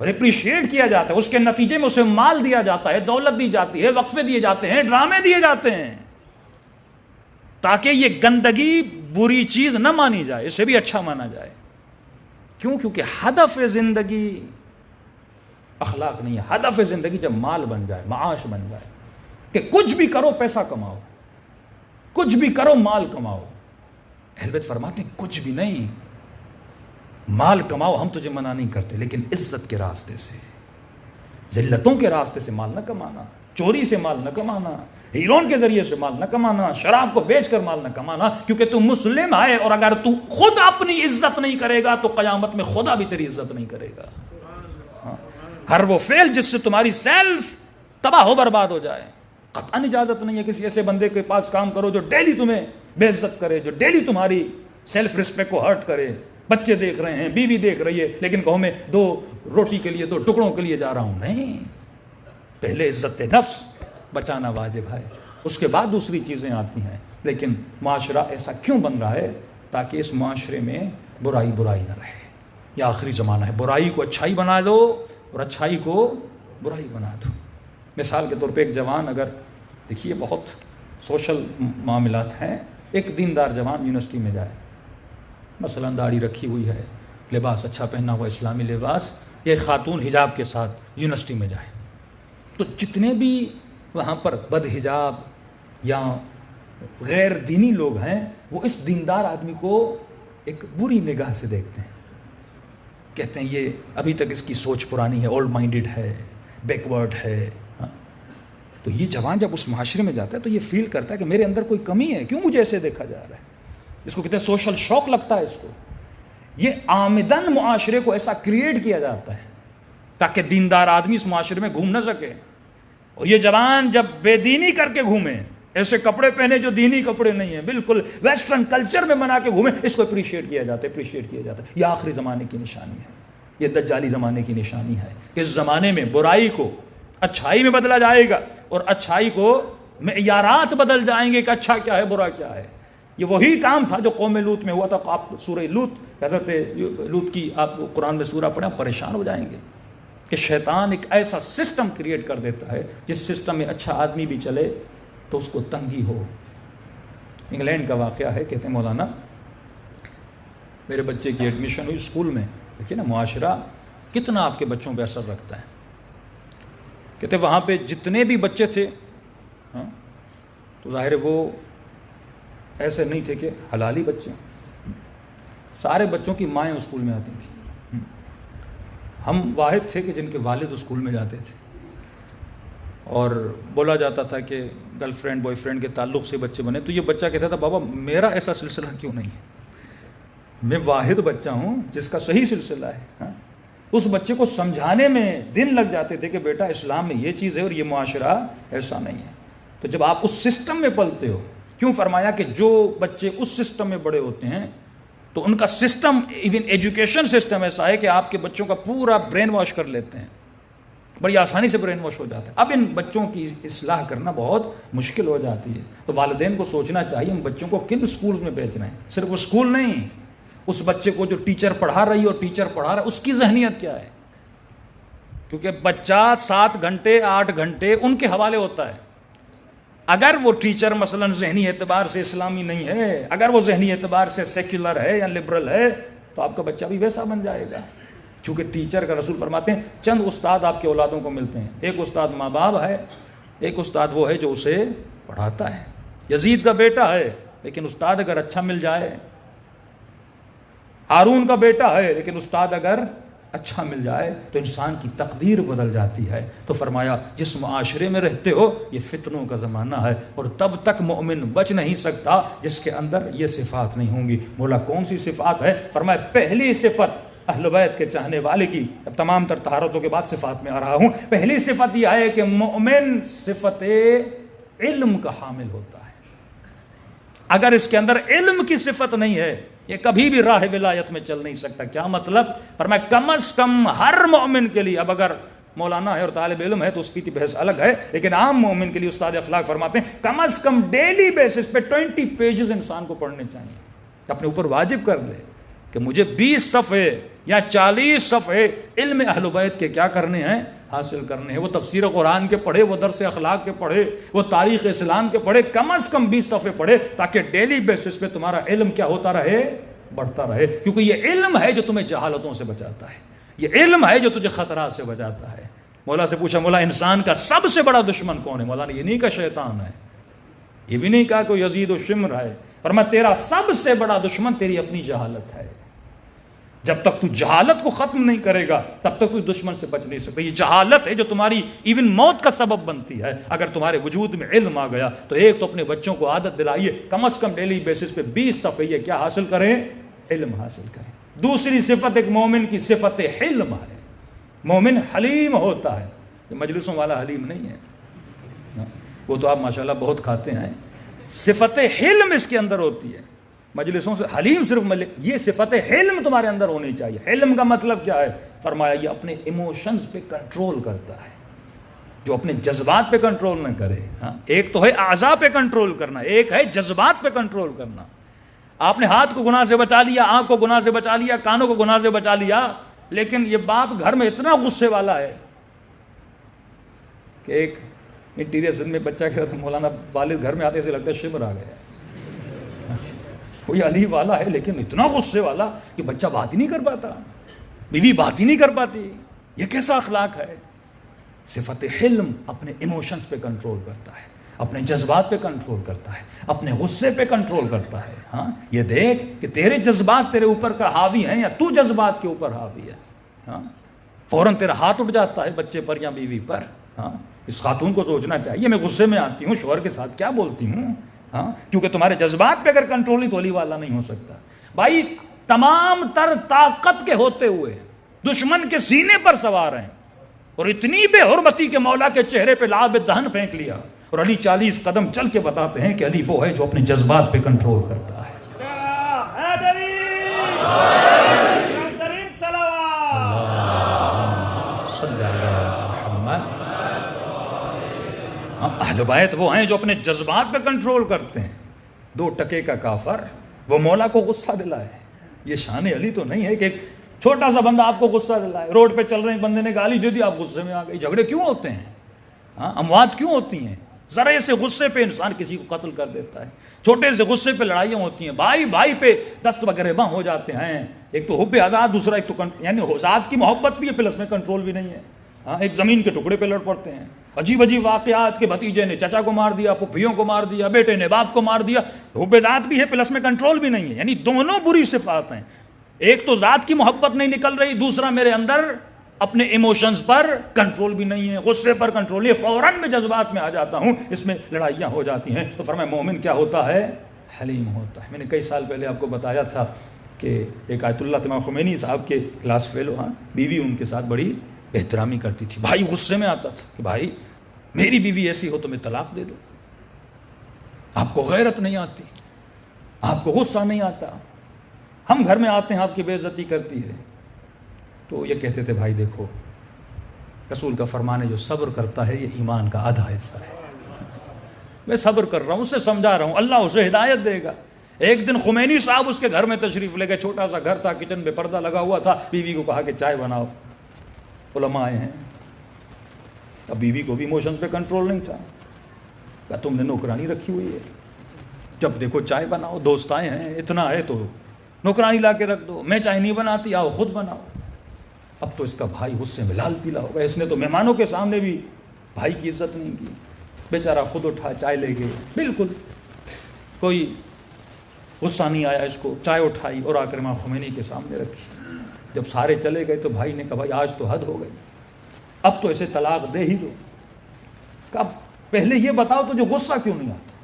اور اپریشیٹ کیا جاتا ہے. اس کے نتیجے میں اسے مال دیا جاتا ہے، دولت دی جاتی ہے، وقفے دیے جاتے ہیں، ڈرامے دیے جاتے ہیں، تاکہ یہ گندگی بری چیز نہ مانی جائے، اسے بھی اچھا مانا جائے. کیوں؟ کیونکہ ہدف زندگی اخلاق نہیں ہے. ہدف زندگی جب مال بن جائے، معاش بن جائے، کہ کچھ بھی کرو پیسہ کماؤ، کچھ بھی کرو مال کماؤ. اہل بیت فرماتے ہیں کچھ بھی نہیں، مال کماؤ، ہم تجھے منع نہیں کرتے، لیکن عزت کے راستے سے، ذلتوں کے راستے سے مال نہ کمانا، چوری سے مال نہ کمانا، ہیرون کے ذریعے سے مال نہ کمانا، شراب کو بیچ کر مال نہ کمانا. کیونکہ تو مسلم ہے اور اگر تو خود اپنی عزت نہیں کرے گا تو قیامت میں خدا بھی تیری عزت نہیں کرے گا. ہر وہ فعل جس سے تمہاری سیلف تباہ ہو برباد ہو جائے، قطعاً اجازت نہیں ہے کسی ایسے بندے کے پاس کام کرو جو ڈیلی تمہیں بے عزت کرے، جو ڈیلی تمہاری سیلف رسپیکٹ کو ہرٹ کرے. بچے دیکھ رہے ہیں، بیوی دیکھ رہی ہے، لیکن کہو میں 2 روٹی کے لیے 2 ٹکڑوں کے لیے جا رہا ہوں. نہیں، پہلے عزت نفس بچانا واجب ہے، اس کے بعد دوسری چیزیں آتی ہیں. لیکن معاشرہ ایسا کیوں بن رہا ہے؟ تاکہ اس معاشرے میں برائی نہ رہے. یہ آخری زمانہ ہے، برائی کو اچھائی بنا دو اور اچھائی کو برائی بنا دو. مثال کے طور پہ ایک جوان، اگر دیکھیے بہت سوشل معاملات ہیں، ایک دیندار جوان یونیورسٹی میں جائے، مثلا داڑھی رکھی ہوئی ہے، لباس اچھا پہنا ہوا اسلامی لباس، یہ خاتون حجاب کے ساتھ یونیورسٹی میں جائے، تو جتنے بھی وہاں پر بد حجاب یا غیر دینی لوگ ہیں وہ اس دیندار آدمی کو ایک بری نگاہ سے دیکھتے ہیں، کہتے ہیں یہ ابھی تک اس کی سوچ پرانی ہے، اولڈ مائنڈڈ ہے، بیکورڈ ہے. تو یہ جوان جب اس معاشرے میں جاتا ہے تو یہ فیل کرتا ہے کہ میرے اندر کوئی کمی ہے، کیوں مجھے ایسے دیکھا جا رہا ہے. اس کو کہتے ہیں سوشل شوق لگتا ہے اس کو. یہ آمدن معاشرے کو ایسا کریٹ کیا جاتا ہے تاکہ دیندار آدمی اس معاشرے میں گھوم نہ سکے. اور یہ جوان جب بے دینی کر کے گھومے، ایسے کپڑے پہنے جو دینی کپڑے نہیں ہیں، بالکل ویسٹرن کلچر میں بنا کے گھومے، اس کو اپریشیٹ کیا جاتا ہے. یہ آخری زمانے کی نشانی ہے. یہ دجالی زمانے کی نشانی ہے کہ اس زمانے میں برائی کو اچھائی میں بدلا جائے گا اور اچھائی کو معیارات بدل جائیں گے کہ اچھا کیا ہے برا کیا ہے. یہ وہی کام تھا جو قوم لوط میں ہوا تھا. آپ سورہ لوط، حضرت لوط کی آپ قرآن میں سورہ پڑھیں پریشان ہو جائیں گے کہ شیطان ایک ایسا سسٹم کریٹ کر دیتا ہے جس سسٹم میں اچھا آدمی بھی چلے تو اس کو تنگی ہو. انگلینڈ کا واقعہ ہے، کہتے ہیں مولانا میرے بچے کی ایڈمیشن ہوئی اسکول میں. دیکھیے نا معاشرہ کتنا آپ کے بچوں پہ اثر رکھتا ہے. کہتے وہاں پہ جتنے بھی بچے تھے تو ظاہر وہ ایسے نہیں تھے کہ حلالی بچے، سارے بچوں کی مائیں اسکول میں آتی تھیں. ہم واحد تھے کہ جن کے والد اسکول میں جاتے تھے اور بولا جاتا تھا کہ گرل فرینڈ بوائے فرینڈ کے تعلق سے بچے بنے. تو یہ بچہ کہتا تھا بابا میرا ایسا سلسلہ کیوں نہیں ہے، میں واحد بچہ ہوں جس کا صحیح سلسلہ ہے. اس بچے کو سمجھانے میں دن لگ جاتے تھے کہ بیٹا اسلام میں یہ چیز ہے اور یہ معاشرہ ایسا نہیں ہے. تو جب آپ اس سسٹم میں پلتے ہو، کیوں فرمایا کہ جو بچے اس سسٹم میں بڑے ہوتے ہیں تو ان کا سسٹم، ایون ایجوکیشن سسٹم ایسا ہے کہ آپ کے بچوں کا پورا برین واش کر لیتے ہیں، بڑی آسانی سے برین واش ہو جاتا ہے. اب ان بچوں کی اصلاح کرنا بہت مشکل ہو جاتی ہے. تو والدین کو سوچنا چاہیے ہم بچوں کو کن اسکولز میں بھیجنا ہے. صرف وہ اسکول نہیں، اس بچے کو جو ٹیچر پڑھا رہی اور ٹیچر پڑھا رہا ہے اس کی ذہنیت کیا ہے. کیونکہ بچہ 7 گھنٹے 8 گھنٹے ان کے حوالے ہوتا ہے. اگر وہ ٹیچر مثلا ذہنی اعتبار سے اسلامی نہیں ہے، اگر وہ ذہنی اعتبار سے سیکولر ہے یا لبرل ہے تو آپ کا بچہ بھی ویسا بن جائے گا. کیونکہ ٹیچر کا رسول فرماتے ہیں چند استاد آپ کے اولادوں کو ملتے ہیں، ایک استاد ماں باپ ہے، ایک استاد وہ ہے جو اسے پڑھاتا ہے. یزید کا بیٹا ہے لیکن استاد اگر اچھا مل جائے، ہارون کا بیٹا ہے لیکن استاد اگر اچھا مل جائے تو انسان کی تقدیر بدل جاتی ہے. تو فرمایا جس معاشرے میں رہتے ہو یہ فتنوں کا زمانہ ہے اور تب تک مومن بچ نہیں سکتا جس کے اندر یہ صفات نہیں ہوں گی. مولا کون سی صفات ہے؟ فرمایا پہلی صفت اہل بیت کے چاہنے والے کی، اب تمام تر طہارتوں کے بعد صفات میں آ رہا ہوں. پہلی صفت یہ ہے کہ مومن صفت علم کا حامل ہوتا ہے. اگر اس کے اندر علم کی صفت نہیں ہے یہ کبھی بھی راہ ولایت میں چل نہیں سکتا. کیا مطلب؟ فرمایا کم از کم ہر مومن کے لیے، اب اگر مولانا ہے اور طالب علم ہے تو اس کی بحث الگ ہے، لیکن عام مومن کے لیے استاد اخلاق فرماتے ہیں کم از کم ڈیلی بیسس پہ 20 پیجز انسان کو پڑھنے چاہیے. اپنے اوپر واجب کر لے کہ مجھے 20 صفحے یا 40 صفحے علم اہل بیت کے کیا کرنے ہیں، حاصل کرنے ہیں. وہ تفسیر قرآن کے پڑھے، وہ درس اخلاق کے پڑھے، وہ تاریخ اسلام کے پڑھے، کم از کم 20 صفحے پڑھے تاکہ ڈیلی بیسس پہ تمہارا علم کیا ہوتا رہے، بڑھتا رہے. کیونکہ یہ علم ہے جو تمہیں جہالتوں سے بچاتا ہے، یہ علم ہے جو تجھے خطرات سے بچاتا ہے. مولا سے پوچھا مولا انسان کا سب سے بڑا دشمن کون ہے؟ مولا نے یہ نہیں کہا شیطان ہے، یہ بھی نہیں کہا کوئی یزید و شمر ہے. فرمایا تیرا سب سے بڑا دشمن تیری اپنی جہالت ہے. جب تک تو جہالت کو ختم نہیں کرے گا تب تک کوئی دشمن سے بچ نہیں سکتا. یہ جہالت ہے جو تمہاری ایون موت کا سبب بنتی ہے. اگر تمہارے وجود میں علم آ گیا تو ایک تو اپنے بچوں کو عادت دلائیے کم از کم ڈیلی بیسس پہ 20 صفحے یہ کیا حاصل کریں، علم حاصل کریں. دوسری صفت ایک مومن کی صفت حلم ہے. مومن حلیم ہوتا ہے. یہ مجلسوں والا حلیم نہیں ہے، وہ تو آپ ماشاءاللہ بہت کھاتے ہیں. صفت حلم اس کے اندر ہوتی ہے. مجلسوں سے حلیم صرف یہ صفت حلم تمہارے اندر ہونی چاہیے. حلم کا مطلب کیا ہے؟ فرمایا یہ اپنے ایموشنز پہ کنٹرول کرتا ہے. جو اپنے جذبات پہ کنٹرول نہ کرے. ایک تو ہے اعضاء پہ کنٹرول کرنا، ایک ہے جذبات پہ کنٹرول کرنا. آپ نے ہاتھ کو گناہ سے بچا لیا، آنکھ کو گناہ سے بچا لیا، کانوں کو گناہ سے بچا لیا، لیکن یہ باپ گھر میں اتنا غصے والا ہے کہ ایک انٹیریئر زن میں بچہ کہتا تھا مولانا والد گھر میں آتے سے لگتا ہے شمر آ گیا. کوئی علی والا ہے لیکن اتنا غصے والا کہ بچہ بات ہی نہیں کر پاتا، بیوی بات ہی نہیں کر پاتی. یہ کیسا اخلاق ہے؟ صفت حلم اپنے ایموشنز پہ کنٹرول کرتا ہے، اپنے جذبات پہ کنٹرول کرتا ہے، اپنے غصے پہ کنٹرول کرتا ہے. یہ دیکھ کہ تیرے جذبات تیرے اوپر کا حاوی ہیں یا تو جذبات کے اوپر حاوی ہے. فوراً تیرا ہاتھ اٹھ جاتا ہے بچے پر یا بیوی پر. اس خاتون کو سوچنا چاہیے میں غصے میں آتی ہوں شوہر کے ساتھ کیا بولتی ہوں، کیونکہ تمہارے جذبات پہ اگر کنٹرول ہی تو علی والا نہیں ہو سکتا. بھائی تمام تر طاقت کے ہوتے ہوئے دشمن کے سینے پر سوار ہیں اور اتنی بے حرمتی کے مولا کے چہرے پہ لعاب دہن پھینک لیا اور علی 40 قدم چل کے بتاتے ہیں کہ علی وہ ہے جو اپنے جذبات پہ کنٹرول کرتا ہے. حیدری اہل بیت وہ ہیں جو اپنے جذبات پہ کنٹرول کرتے ہیں. 2 ٹکے کا کافر وہ مولا کو غصہ دلائے. یہ شان علی تو نہیں ہے کہ ایک چھوٹا سا بندہ آپ کو غصہ دلائے. روڈ پہ چل رہے ہیں, بندے نے گالی دے دی, آپ غصے میں آ گئے. جھگڑے کیوں ہوتے ہیں؟ اموات کیوں ہوتی ہیں؟ ذرے سے غصے پہ انسان کسی کو قتل کر دیتا ہے. چھوٹے سے غصے پہ لڑائیاں ہوتی ہیں. بھائی بھائی پہ دست وغیرہ ہو جاتے ہیں. ایک تو حب آزاد, دوسرا ایک تو یعنی ذات کی محبت بھی ہے, پلس میں کنٹرول بھی نہیں ہے. ایک زمین کے ٹکڑے پہ لڑ پڑتے ہیں. عجیب عجیب واقعات کے بھتیجے نے چچا کو مار دیا, پھوپھیوں کو مار دیا, بیٹے نے باپ کو مار دیا. حب ذات بھی ہے, پلس میں کنٹرول بھی نہیں ہے. یعنی دونوں بری صفات ہیں. ایک تو ذات کی محبت نہیں نکل رہی, دوسرا میرے اندر اپنے ایموشنز پر کنٹرول بھی نہیں ہے, غصے پر کنٹرول نہیں ہے, فوراً میں جذبات میں آ جاتا ہوں, اس میں لڑائیاں ہو جاتی ہیں. تو فرمایا مومن کیا ہوتا ہے؟ حلیم ہوتا ہے. میں نے کئی سال پہلے آپ کو بتایا تھا کہ ایک آیت اللہ امام خمینی صاحب کے کلاس فیلو, بیوی ان کے ساتھ بڑی احترامی کرتی تھی. بھائی غصے میں آتا تھا کہ بھائی میری بیوی ایسی ہو تو میں طلاق دے دو. آپ کو غیرت نہیں آتی, آپ کو غصہ نہیں آتا, ہم گھر میں آتے ہیں آپ کی بے عزتی کرتی ہے. تو یہ کہتے تھے بھائی دیکھو رسول کا فرمان ہے جو صبر کرتا ہے یہ ایمان کا آدھا حصہ ہے. میں صبر کر رہا ہوں, اسے سمجھا رہا ہوں, اللہ اسے ہدایت دے گا. ایک دن خمینی صاحب اس کے گھر میں تشریف لے گئے. چھوٹا سا گھر تھا, کچن میں پردہ لگا ہوا تھا. بیوی کو کہا کہ چائے بناؤ, علماء آئے ہیں. اب بیوی کو بھی ایموشنز پہ کنٹرول نہیں تھا. کہا تم نے نوکرانی رکھی ہوئی ہے, جب دیکھو چائے بناؤ, دوست آئے ہیں, اتنا ہے تو نوکرانی لا کے رکھ دو. میں چائے نہیں بناتی, آؤ خود بناؤ. اب تو اس کا بھائی غصے میں لال پیلا ہوگا. اس نے تو مہمانوں کے سامنے بھی بھائی کی عزت نہیں کی. بیچارہ خود اٹھا چائے لے گئے, بالکل کوئی غصہ نہیں آیا اس کو. چائے اٹھائی اور آ کر امام خمینی کے سامنے رکھی. جب سارے چلے گئے تو بھائی نے کہا بھائی آج تو حد ہو گئی, اب تو اسے طلاق دے ہی دو. کہا پہلے یہ بتاؤ تجھے غصہ کیوں نہیں آتا؟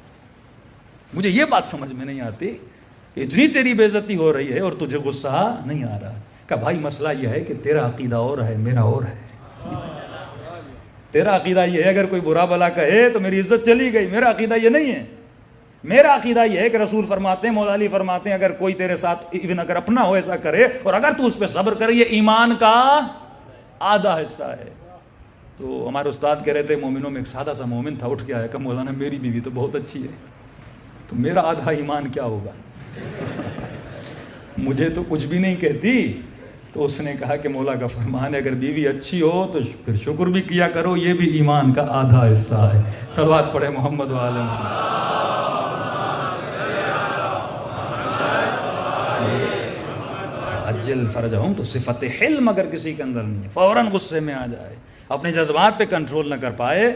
مجھے یہ بات سمجھ میں نہیں آتی, اتنی تیری بے عزتی ہو رہی ہے اور تجھے غصہ نہیں آ رہا. کہ بھائی مسئلہ یہ ہے کہ تیرا عقیدہ اور ہے, میرا اور ہے. تیرا عقیدہ یہ ہے اگر کوئی برا بلا کہے تو میری عزت چلی گئی. میرا عقیدہ یہ نہیں ہے. میرا عقیدہ یہ ہے کہ رسول فرماتے ہیں, مولا علی فرماتے ہیں, اگر کوئی تیرے ساتھ ایون اگر اپنا ہو ایسا کرے اور اگر تو اس پہ صبر کرے یہ ایمان کا آدھا حصہ ہے. تو ہمارے استاد کہہ رہے تھے مومنوں میں ایک سادہ سا مومن تھا, اٹھ کے آیا کہ مولانا میری بیوی تو بہت اچھی ہے, تو میرا آدھا ایمان کیا ہوگا؟ مجھے تو کچھ بھی نہیں کہتی. تو اس نے کہا کہ مولا کا فرمان ہے اگر بیوی اچھی ہو تو پھر شکر بھی کیا کرو, یہ بھی ایمان کا آدھا حصہ ہے. صلوات پڑھے محمد وعلی محمد. اجل فرجہم, تو صفت حلم اگر کسی کے اندر نہیں ہے, فوراً غصے میں آ جائے, اپنے جذبات پہ کنٹرول نہ کر پائے,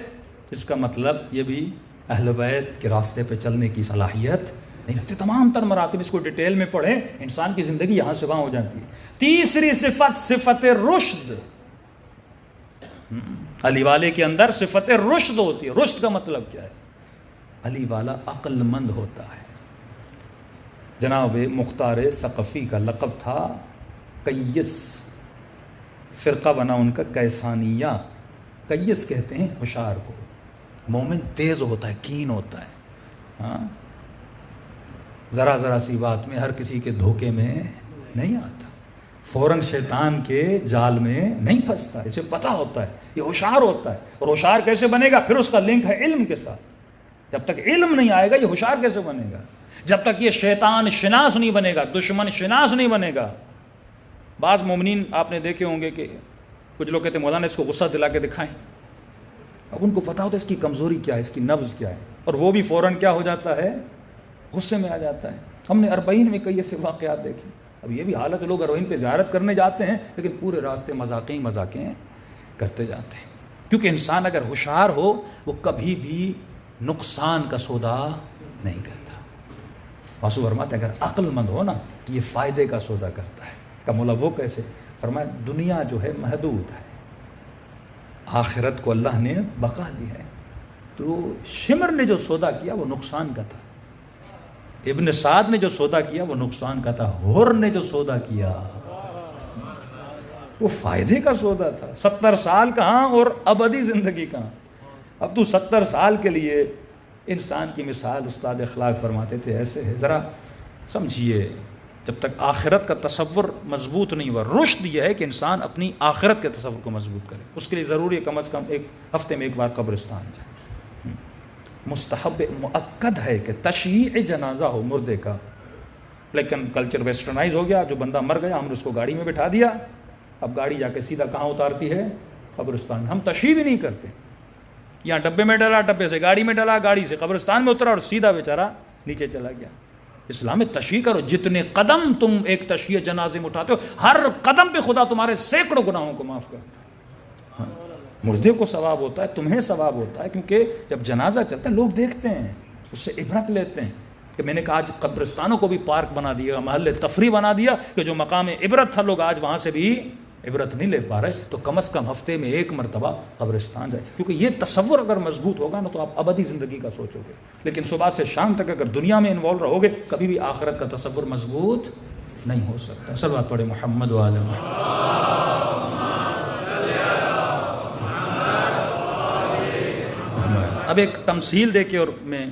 اس کا مطلب یہ بھی اہل بیت کے راستے پہ چلنے کی صلاحیت نہیں رکھتے. تمام تر مراتب اس کو ڈیٹیل میں پڑھیں, انسان کی زندگی یہاں سے وہاں ہو جاتی ہے. تیسری صفت صفت رشد. علی والے کے اندر صفت رشد ہوتی ہے. رشد کا مطلب کیا ہے؟ علی والا عقل مند ہوتا ہے. جناب مختار ثقفی کا لقب تھا قیس, فرقہ بنا ان کا کیسانیہ. قیس کہتے ہیں ہوشیار کو. مومن تیز ہوتا ہے, کین ہوتا ہے, ہاں, ذرا ذرا سی بات میں ہر کسی کے دھوکے میں نہیں آتا, فوراً شیطان کے جال میں نہیں پھنستا, اسے پتہ ہوتا ہے, یہ ہوشیار ہوتا ہے. اور ہوشیار کیسے بنے گا؟ پھر اس کا لنک ہے علم کے ساتھ. جب تک علم نہیں آئے گا یہ ہوشیار کیسے بنے گا؟ جب تک یہ شیطان شناس نہیں بنے گا, دشمن شناس نہیں بنے گا. بعض مومنین آپ نے دیکھے ہوں گے کہ کچھ لوگ کہتے ہیں مولانا اس کو غصہ دلا کے دکھائیں. اب ان کو پتا ہوتا ہے اس کی کمزوری کیا ہے, اس کی نبض کیا ہے, اور وہ بھی فوراً کیا ہو جاتا ہے؟ غصے میں آ جاتا ہے. ہم نے اربعین میں کئی ایسے واقعات دیکھے. اب یہ بھی حالت, لوگ اربعین پہ زیارت کرنے جاتے ہیں لیکن پورے راستے مذاقیں کرتے جاتے ہیں. کیونکہ انسان اگر ہوشیار ہو وہ کبھی بھی نقصان کا سودا نہیں کرتا. واسو فرماتے ہیں اگر عقل مند ہو نا تو یہ فائدے کا سودا کرتا ہے. کہ مولا وہ کیسے؟ فرمایا دنیا جو ہے محدود ہے, آخرت کو اللہ نے بقا دی ہے. تو شمر نے جو سودا کیا وہ نقصان کا تھا, ابن سعد نے جو سودا کیا وہ نقصان کا تھا, ہور نے جو سودا کیا وہ فائدے کا سودا تھا. 70 سال کہاں اور ابدی زندگی کہاں. اب تو 70 سال کے لیے انسان کی مثال استاد اخلاق فرماتے تھے ایسے ہے. ذرا سمجھیے, جب تک آخرت کا تصور مضبوط نہیں ہوا, رشد یہ ہے کہ انسان اپنی آخرت کے تصور کو مضبوط کرے. اس کے لیے ضروری ہے کم از کم ایک ہفتے میں ایک بار قبرستان جائے. مستحب مؤکد ہے کہ تشییع جنازہ ہو مردے کا، لیکن کلچر ویسٹرنائز ہو گیا، جو بندہ مر گیا ہم نے اس کو گاڑی میں بٹھا دیا، اب گاڑی جا کے سیدھا کہاں اتارتی ہے؟ قبرستان. ہم تشییع بھی نہیں کرتے، یہاں ڈبے میں ڈالا، ڈبے سے گاڑی میں ڈالا، گاڑی سے قبرستان میں اترا اور سیدھا بیچارہ نیچے چلا گیا. اسلام میں تشییع کرو، جتنے قدم تم ایک تشییع جنازے میں اٹھاتے ہو ہر قدم پہ خدا تمہارے سینکڑوں گناہوں کو معاف کرتا ہے. مردے کو ثواب ہوتا ہے، تمہیں ثواب ہوتا ہے، کیونکہ جب جنازہ چلتا ہے لوگ دیکھتے ہیں، اس سے عبرت لیتے ہیں. کہ میں نے کہا آج قبرستانوں کو بھی پارک بنا دیا، محل تفریح بنا دیا، کہ جو مقام عبرت تھا لوگ آج وہاں سے بھی عبرت نہیں لے پا رہے. تو کم از کم ہفتے میں ایک مرتبہ قبرستان جائے، کیونکہ یہ تصور اگر مضبوط ہوگا نا تو آپ ابدی زندگی کا سوچو گے. لیکن صبح سے شام تک اگر دنیا میں انوالو رہو گے کبھی بھی آخرت کا تصور مضبوط نہیں ہو سکتا. صلوات پڑھے محمد و آل محمد. اب ایک تمثیل دے کے اور میں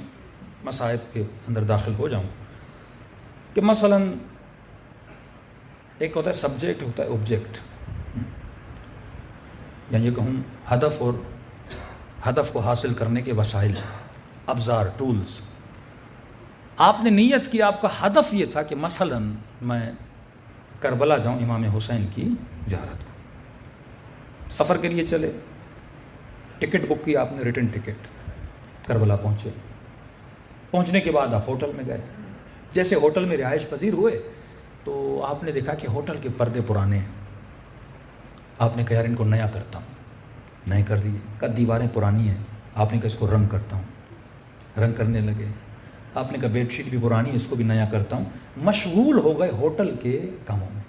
مصائب کے اندر داخل ہو جاؤں کہ مثلا ایک ہوتا ہے سبجیکٹ، ہوتا ہے آبجیکٹ، یا یہ کہوں ہدف، اور ہدف کو حاصل کرنے کے وسائل، ابزار، ٹولز. آپ نے نیت کی، آپ کا ہدف یہ تھا کہ مثلا میں کربلا جاؤں امام حسین کی زیارت کو. سفر کے لیے چلے، ٹکٹ بک کی آپ نے، ریٹن ٹکٹ، کربلا پہنچے. پہنچنے کے بعد آپ ہوٹل میں گئے. جیسے ہوٹل میں رہائش پذیر ہوئے تو آپ نے دیکھا کہ ہوٹل کے پردے پرانے ہیں. آپ نے کہا یار ان کو نیا کرتا ہوں. نئے کر دیے. کہا دیواریں پرانی ہیں. آپ نے کہا اس کو رنگ کرتا ہوں. رنگ کرنے لگے. آپ نے کہا بیڈ شیٹ بھی پرانی ہے، اس کو بھی نیا کرتا ہوں. مشغول ہو گئے ہوٹل کے کاموں میں.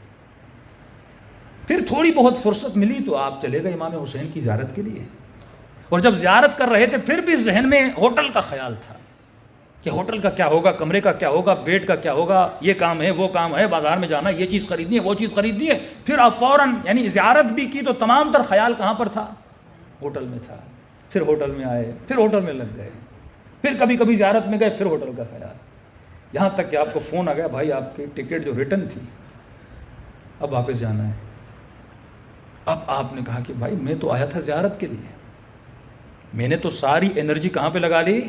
پھر تھوڑی بہت فرصت ملی تو آپ چلے گئے امام حسین کی زیارت کے لیے. اور جب زیارت کر رہے تھے پھر بھی ذہن میں ہوٹل کا خیال تھا کہ ہوٹل کا کیا ہوگا، کمرے کا کیا ہوگا، بیڈ کا کیا ہوگا، یہ کام ہے، وہ کام ہے، بازار میں جانا، یہ چیز خریدنی ہے، وہ چیز خریدنی ہے. پھر آپ فوراً یعنی زیارت بھی کی تو تمام تر خیال کہاں پر تھا؟ ہوٹل میں تھا. پھر ہوٹل میں آئے، پھر ہوٹل میں لگ گئے، پھر کبھی کبھی زیارت میں گئے، پھر ہوٹل کا خیال. یہاں تک کہ آپ کو فون آ گیا، بھائی آپ کی ٹکٹ جو ریٹرن تھی اب واپس جانا ہے. اب آپ نے کہا کہ بھائی میں تو آیا تھا زیارت کے لیے، میں نے تو ساری انرجی کہاں پہ لگا لی؟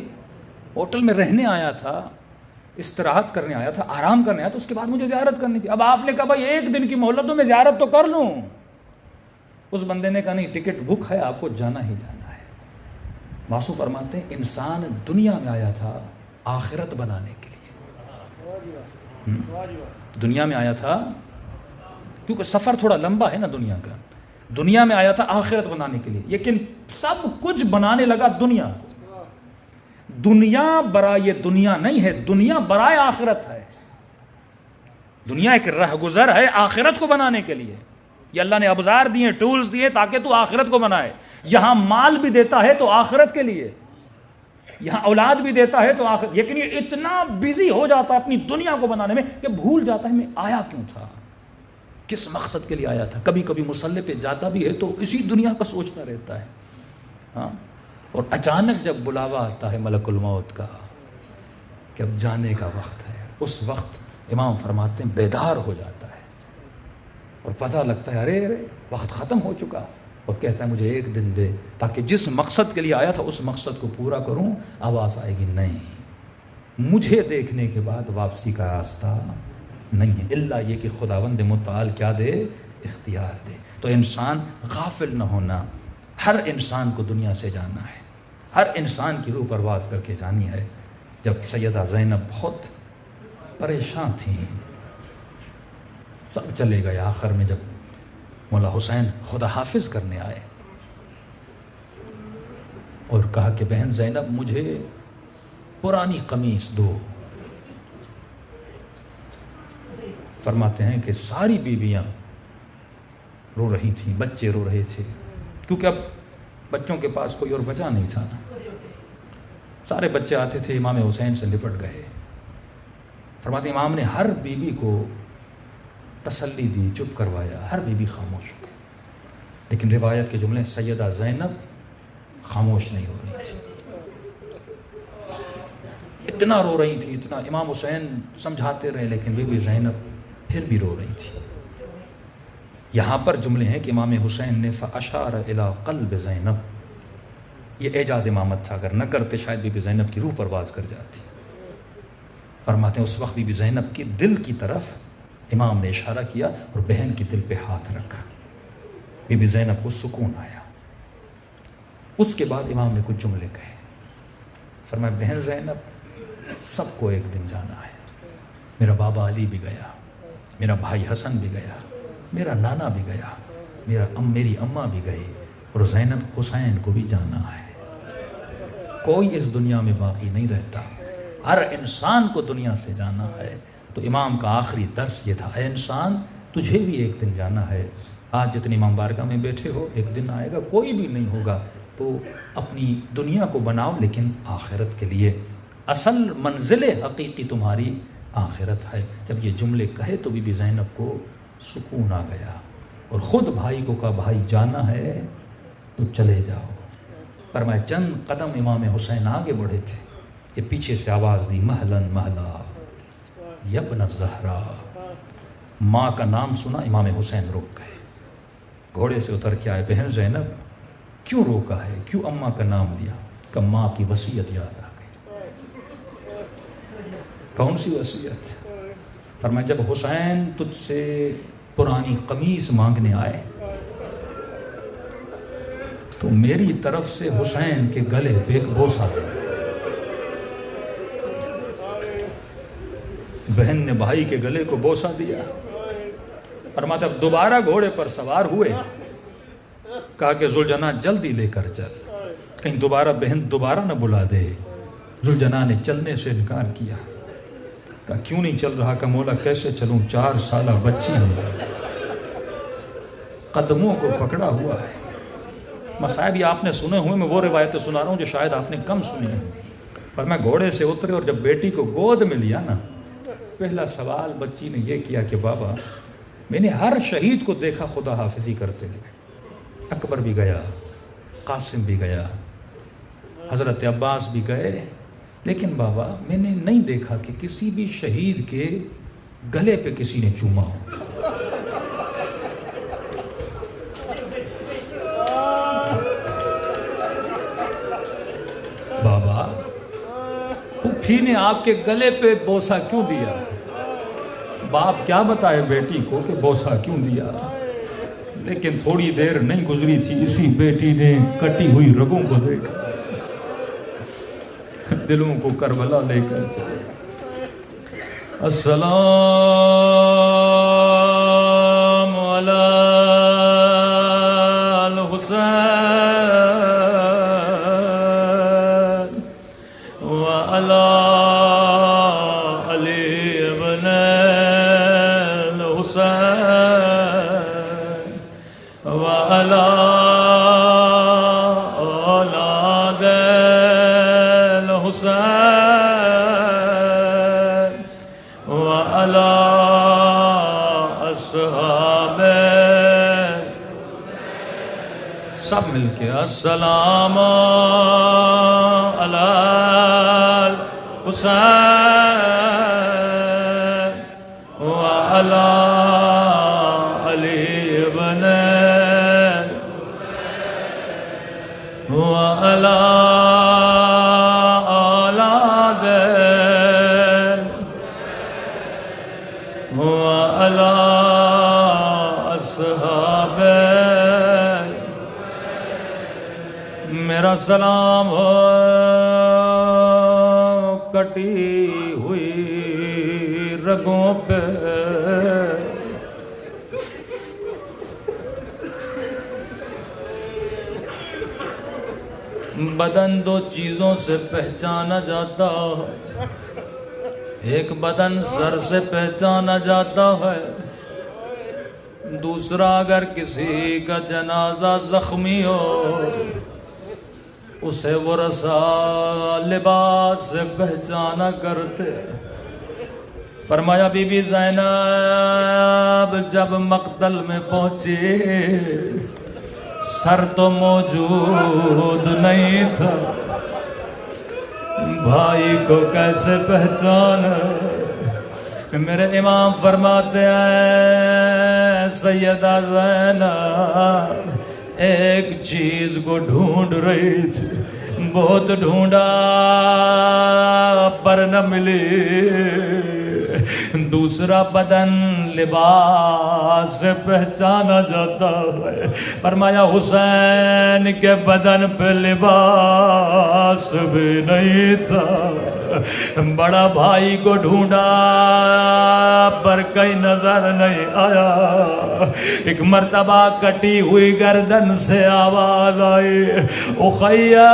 ہوٹل میں رہنے آیا تھا، استراحت کرنے آیا تھا، آرام کرنے آیا تھا، اس کے بعد مجھے زیارت کرنی تھی. اب آپ نے کہا بھائی ایک دن کی مہلت دو، میں زیارت تو کر لوں. اس بندے نے کہا نہیں، ٹکٹ بک ہے، آپ کو جانا ہی جانا ہے. معصوم فرماتے ہیں انسان دنیا میں آیا تھا آخرت بنانے کے لیے. دنیا میں آیا تھا کیونکہ سفر تھوڑا لمبا ہے نا دنیا کا. دنیا میں آیا تھا آخرت بنانے کے لیے، لیکن سب کچھ بنانے لگا دنیا. دنیا برائے دنیا نہیں ہے، دنیا برائے آخرت ہے. دنیا ایک رہ گزر ہے آخرت کو بنانے کے لیے. یہ اللہ نے ابزار دیے، ٹولز دیے تاکہ تو آخرت کو بنائے. یہاں مال بھی دیتا ہے تو آخرت کے لیے، یہاں اولاد بھی دیتا ہے تو آخرت. لیکن یہ اتنا بزی ہو جاتا ہے اپنی دنیا کو بنانے میں کہ بھول جاتا ہے میں آیا کیوں تھا، کس مقصد کے لیے آیا تھا. کبھی کبھی مصلی پہ جاتا بھی ہے تو اسی دنیا کا سوچتا رہتا ہے. ہاں، اور اچانک جب بلاوا آتا ہے ملک الموت کا کہ اب جانے کا وقت ہے، اس وقت امام فرماتے ہیں بیدار ہو جاتا ہے اور پتہ لگتا ہے ارے وقت ختم ہو چکا. اور کہتا ہے مجھے ایک دن دے تاکہ جس مقصد کے لیے آیا تھا اس مقصد کو پورا کروں. آواز آئے گی نہیں، مجھے دیکھنے کے بعد واپسی کا راستہ نہیں ہے، الا یہ کہ خداوند متعال کیا دے؟ اختیار دے. تو انسان غافل نہ ہونا. ہر انسان کو دنیا سے جانا ہے، ہر انسان کی روح پرواز کر کے جانی ہے. جب سیدہ زینب بہت پریشان تھیں، سب چلے گئے، آخر میں جب مولا حسین خدا حافظ کرنے آئے اور کہا کہ بہن زینب مجھے پرانی قمیص دو. فرماتے ہیں کہ ساری بیویاں رو رہی تھیں، بچے رو رہے تھے، کیونکہ اب بچوں کے پاس کوئی اور بچا نہیں تھا. سارے بچے آتے تھے امام حسین سے لپٹ گئے. فرماتے ہیں امام نے ہر بیوی کو تسلی دی، چپ کروایا، ہر بیوی خاموش ہو گئی. لیکن روایت کے جملے سیدہ زینب خاموش نہیں ہو رہی تھی، اتنا رو رہی تھی، اتنا. امام حسین سمجھاتے رہے لیکن بیوی زینب پھر بھی رو رہی تھی. یہاں پر جملے ہیں کہ امام حسین نے فَأَشَارَ إِلَىٰ قَلْبِ زینب، یہ اعجاز امامت تھا، اگر نہ کرتے شاید بی بی زینب کی روح پرواز کر جاتی۔ فرماتے ہیں اس وقت بی بی زینب کے دل کی طرف امام نے اشارہ کیا اور بہن کے دل پہ ہاتھ رکھا، بی بی زینب کو سکون آیا۔ اس کے بعد امام نے کچھ جملے کہے، فرمایا بہن زینب سب کو ایک دن جانا ہے، میرا بابا علی بھی گیا، میرا بھائی حسن بھی گیا، میرا نانا بھی گیا، میری اماں بھی گئی، اور زینب حسین کو بھی جانا ہے۔ کوئی اس دنیا میں باقی نہیں رہتا، ہر انسان کو دنیا سے جانا ہے۔ تو امام کا آخری درس یہ تھا، اے انسان تجھے بھی ایک دن جانا ہے۔ آج جتنے امام بارگاہ میں بیٹھے ہو، ایک دن آئے گا کوئی بھی نہیں ہوگا، تو اپنی دنیا کو بناؤ لیکن آخرت کے لیے۔ اصل منزل حقیقی تمہاری آخرت ہے۔ جب یہ جملے کہے تو بی بی زینب کو سکون آ گیا، اور خود بھائی کو کہا بھائی جانا ہے تو چلے جاؤ۔ فرمایا چند قدم امام حسین آگے بڑھے تھے کہ پیچھے سے آواز دی مہلن مہلا یبن الزہرا۔ ماں کا نام سنا، امام حسین رک گئے، گھوڑے سے اتر کے آئے، بہن زینب کیوں روکا ہے، کیوں اماں کا نام لیا؟ کہ ماں کی وصیت یاد آ گئی۔ کون سی وصیت؟ فرمایا جب حسین تجھ سے پرانی قمیص مانگنے آئے تو میری طرف سے حسین کے گلے پہ ایک بوسہ دے۔ بہن نے بھائی کے گلے کو بوسہ دیا۔ فرماتا جب دوبارہ گھوڑے پر سوار ہوئے، کہا کہ ذوالجناح جلدی لے کر چل، کہیں بہن دوبارہ نہ بلا دے۔ ذوالجناح نے چلنے سے انکار کیا، کہا کیوں نہیں چل رہا؟ کہ مولا کیسے چلوں، 4 سالہ بچی ہے، قدموں کو پکڑا ہوا ہے۔ مصائب یہ آپ نے سنے ہوئے، میں وہ روایتیں سنا رہا ہوں جو شاید آپ نے کم سنی ہیں۔ پر میں گھوڑے سے اترے اور جب بیٹی کو گود میں لیا نا، پہلا سوال بچی نے یہ کیا کہ بابا میں نے ہر شہید کو دیکھا خدا حافظی کرتے ہوئے، اکبر بھی گیا، قاسم بھی گیا، حضرت عباس بھی گئے، لیکن بابا میں نے نہیں دیکھا کہ کسی بھی شہید کے گلے پہ کسی نے چوما ہو۔ بابا پھوپھی نے آپ کے گلے پہ بوسہ کیوں دیا؟ باپ کیا بتائے بیٹی کو کہ بوسہ کیوں دیا؟ لیکن تھوڑی دیر نہیں گزری تھی، اسی بیٹی نے کٹی ہوئی رگوں کو دیکھا، دلوں کو کربلا لے کر چلے۔ السلام علی الحسین وعلی علی ابن الحسین وعلی اولاد الحسین وعلی اصحاب، سب مل کے السلام علی الحسین وعلی علی ابن وعلی اولاد وعلی اصحاب، میرا سلام ہو کٹی ہوئی رگوں پہ، بدن 2 چیزوں سے پہچانا جاتا ہے، ایک بدن سر سے پہچانا جاتا ہے، دوسرا اگر کسی کا جنازہ زخمی ہو اسے وہ رسا لباس سے پہچانا کرتے۔ فرمایا بی بی زینب جب مقتل میں پہنچی، سر تو موجود نہیں تھا، بھائی کو کیسے پہچانا؟ میرے امام فرماتے ہیں سیدہ زینب ایک چیز کو ڈھونڈ رہی تھی، بہت ڈھونڈا پر نہ ملی۔ دوسرا بدن لباس سے پہچانا جاتا ہے، فرمایا حسین کے بدن پہ لباس بھی نہیں تھا۔ بڑا بھائی کو ڈھونڈا پر کہیں نظر نہیں آیا۔ ایک مرتبہ کٹی ہوئی گردن سے آواز آئی، اخیا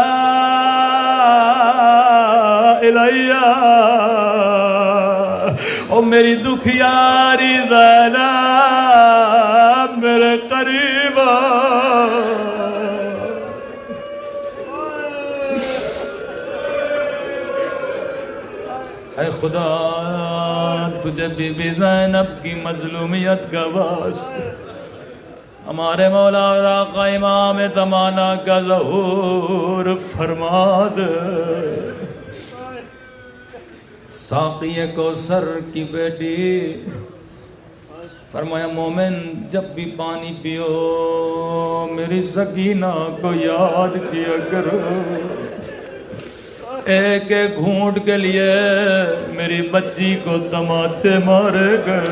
الیہ، او میری دکھیاری زینب میرے قریب آ۔ اے خدا تجھے بی بی زینب کی مظلومیت کا واسطہ، ہمارے مولا اور آقا امام زمانہ کا ظہور فرما دے۔ ساقی کوثر کی بیٹی، فرمایا مومن جب بھی پانی پیو میری سکینہ کو یاد کیا کرو، ایک ایک گھونٹ کے لیے میری بچی کو تماچے مارے گئے۔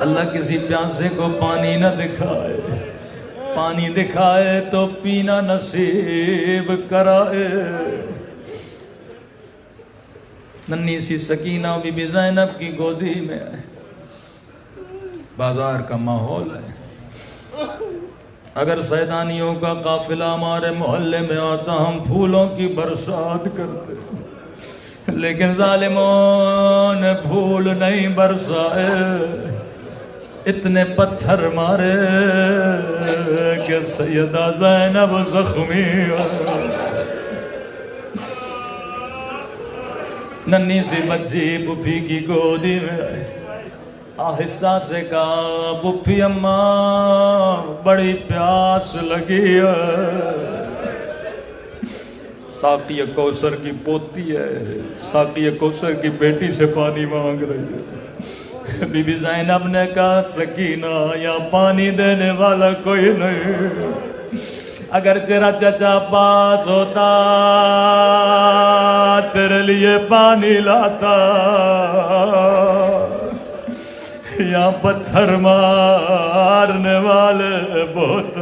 اللہ کسی پیاسے کو پانی نہ دکھائے، پانی دکھائے تو پینا نصیب کرائے۔ ننھی سی سکینہ بی بی زینب کی گودی میں ہے، بازار کا ماحول ہے، اگر سیدانیوں کا قافلہ ہمارے محلے میں آتا ہم پھولوں کی برسات کرتے، لیکن ظالموں نے پھول نہیں برسائے، اتنے پتھر مارے کہ سیدہ زینب زخمی ہوئی۔ ننھی سی بچی پھوپھی کی گودی میں آہستہ سے کہا، پھوپھی اماں بڑی پیاس لگی ہے۔ ساقی کوثر کی پوتی ہے، ساقی کوثر کی بیٹی سے پانی مانگ رہی ہے۔ بی بی زینب نے کہا سکینہ یا پانی دینے والا کوئی نہیں، اگر تیرا چچا پاس ہوتا تیرے لیے پانی لاتا، یا پتھر مارنے والے بہت۔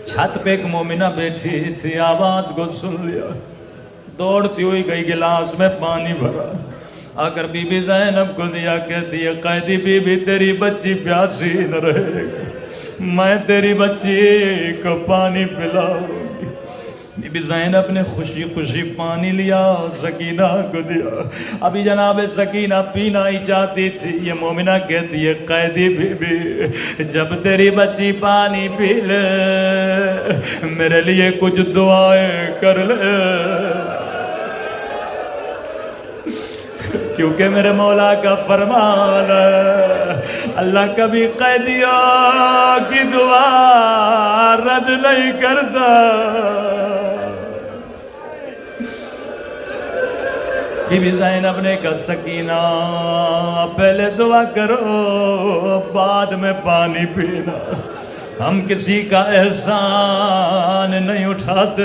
چھت پہ ایک مومنہ بیٹھی تھی، آواز کو سن لیا، دوڑتی ہوئی گئی گلاس میں پانی بھرا، آ کر بی بی زینب کو دیا، کہتی ہے قیدی بی بی تیری بچی پیاسی نہ رہے گی، میں تیری بچی کو پانی پلاؤں گی۔ بی بی زینب نے خوشی خوشی پانی لیا، سکینہ کو دیا۔ ابھی جناب سکینہ پینا ہی چاہتی تھی، یہ مومنہ کہتی ہے قیدی بی بی جب تیری بچی پانی پی لے میرے لیے کچھ دعائیں کر لے، کیونکہ میرے مولا کا فرمان ہے اللہ کبھی قیدیوں کی دعا رد نہیں کرتا۔ بی بی زینب نے کہا سکینہ پہلے دعا کرو بعد میں پانی پینا، ہم کسی کا احسان نہیں اٹھاتے۔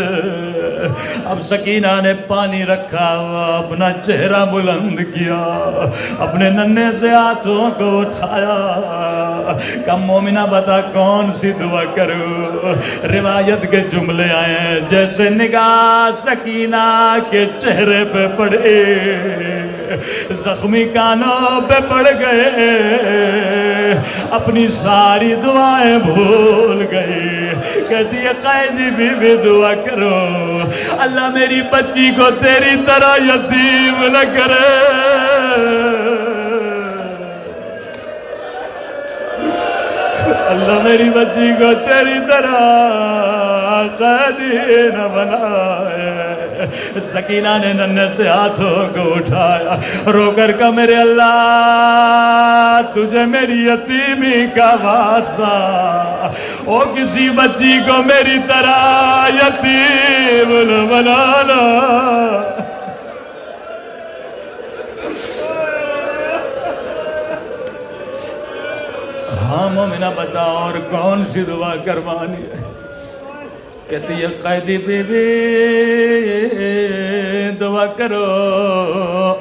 اب سکینہ نے پانی رکھا، اپنا چہرہ بلند کیا، اپنے ننھے سے ہاتھوں کو اٹھایا، کہا مومنہ بتا کون سی دعا کروں؟ روایت کے جملے آئے ہیں، جیسے نگاہ سکینہ کے چہرے پہ پڑے زخمی کانوں پہ پڑ گئے، اپنی ساری دعائیں بھول گئی، کہتی ہے قیدی بی بی دعا کرو اللہ میری بچی کو تیری طرح یتیم نہ کرے، اللہ میری بچی کو تیری طرح قیدی نہ بنائے۔ سکینہ نے ننھے سے ہاتھوں کو اٹھایا، رو کر کہا میرے اللہ تجھے میری یتیمی کا واسطہ، او کسی بچی کو میری طرح یتیم نہ بنانا۔ ہاں مومنہ بتا اور کون سی دعا کروانی ہے؟ کہتی ہے قیدی بی بی دعا کرو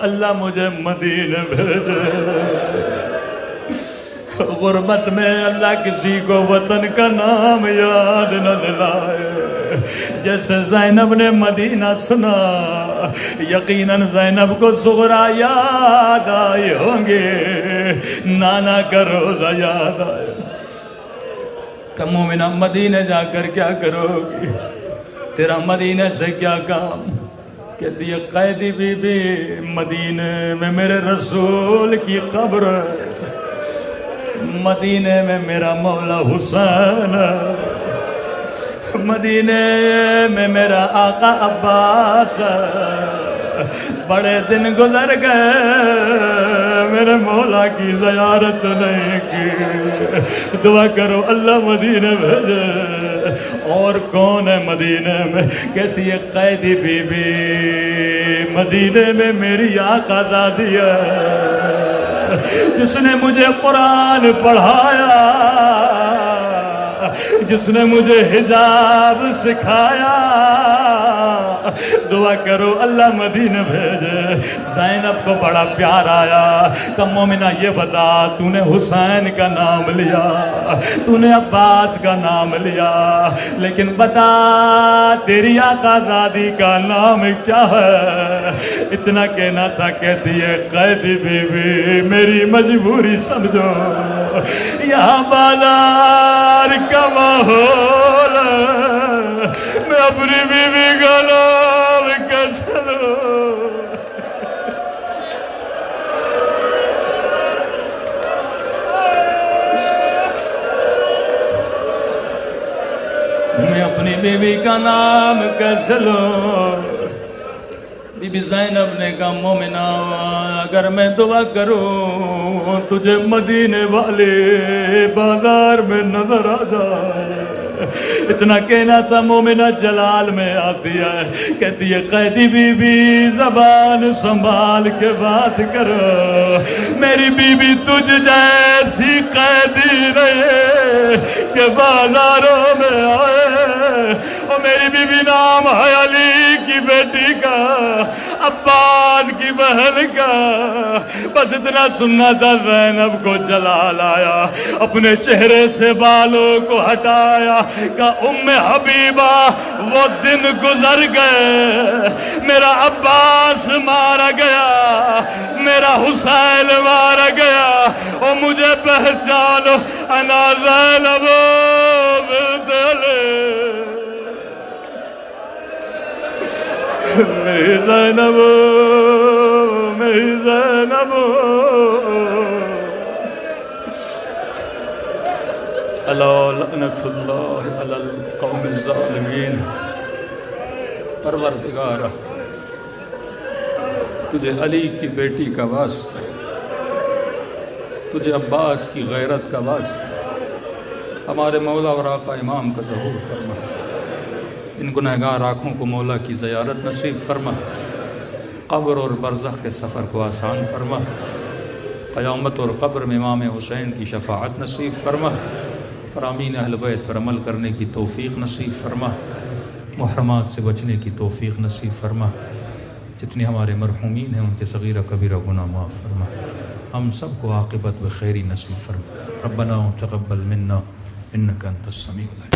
اللہ مجھے مدینے بھیجے، غربت میں اللہ کسی کو وطن کا نام یاد نہ دلائے۔ جیسے زینب نے مدینہ سنا یقیناً زینب کو صغرا یاد آئی ہوں گے، نانا کا روزہ یاد آئے۔ کہ مومنہ مدینہ جا کر کیا کرو گی؟ تیرا مدینہ سے کیا کام؟ کہتی ہے قیدی بی بی مدینہ میں میرے رسول کی قبر ہے، مدینے میں میرا مولا حسین ہے، مدینے میں میرا آقا عباس ہے۔ بڑے دن گزر گئے میرے مولا کی زیارت نہیں کی، دعا کرو اللہ مدینے بھیجے۔ اور کون ہے مدینے میں؟ کہتی ہے قیدی بی بی مدینے میں میری آقا زادی ہے، جس نے مجھے قرآن پڑھایا، جس نے مجھے حجاب سکھایا، دعا کرو اللہ مدینہ بھیجے۔ زینب کو بڑا پیار آیا کہ مومنہ یہ بتا تو نے حسین کا نام لیا، تو نے عباس کا نام لیا، لیکن بتا تیری آقا زادی کا نام کیا ہے؟ اتنا کہنا تھا، کہتی ہے قیدی بی بی میری مجبوری سمجھو، یہاں بازار کا ماحول میں اپنی بیوی کا نام کیسے لوں؟ میں اپنی بیوی کا نام کیسے لوں؟ بی بی زینب نے کہا مومنہ اگر میں دعا کروں تجھے مدینے والے بازار میں نظر آ جائے۔ اتنا کہنا تھا، مومنہ جلال میں آتی ہے، کہتی ہے قیدی بی بی زبان سنبھال کے بات کرو، میری بی بی تجھ جیسی قیدی رہے کہ بازاروں میں آئے، اور میری بی بی نام ہے علی کی بیٹی کا، عباس کی بہن کا۔ بس اتنا سننا تھا، زینب کو جلال آیا، اپنے چہرے سے بالوں کو ہٹایا، کہ ام حبیبہ وہ دن گزر گئے، میرا عباس مارا گیا، میرا حسین مارا گیا، اور مجھے پہچانو انا زینب بنت علی، میری زینب، میری زینب۔ الا لعنت اللہ علی القوم الظالمین۔ پروردگارا تجھے علی کی بیٹی کا واسطہ، تجھے عباس کی غیرت کا واسطہ، ہمارے مولا اور آقا امام کا ظہور فرما، ان گنہگار آنکھوں کو مولا کی زیارت نصیب فرما، قبر اور برزخ کے سفر کو آسان فرما، قیامت اور قبر میں امام حسین کی شفاعت نصیب فرما، فرامین اہل بیت پر عمل کرنے کی توفیق نصیب فرما، محرمات سے بچنے کی توفیق نصیب فرما، جتنے ہمارے مرحومین ہیں ان کے صغیرہ کبیرہ گناہ معاف فرما، ہم سب کو عاقبت بخیری نصیب فرما۔ ربنا تقبل منا انک انت السمیع العلیم۔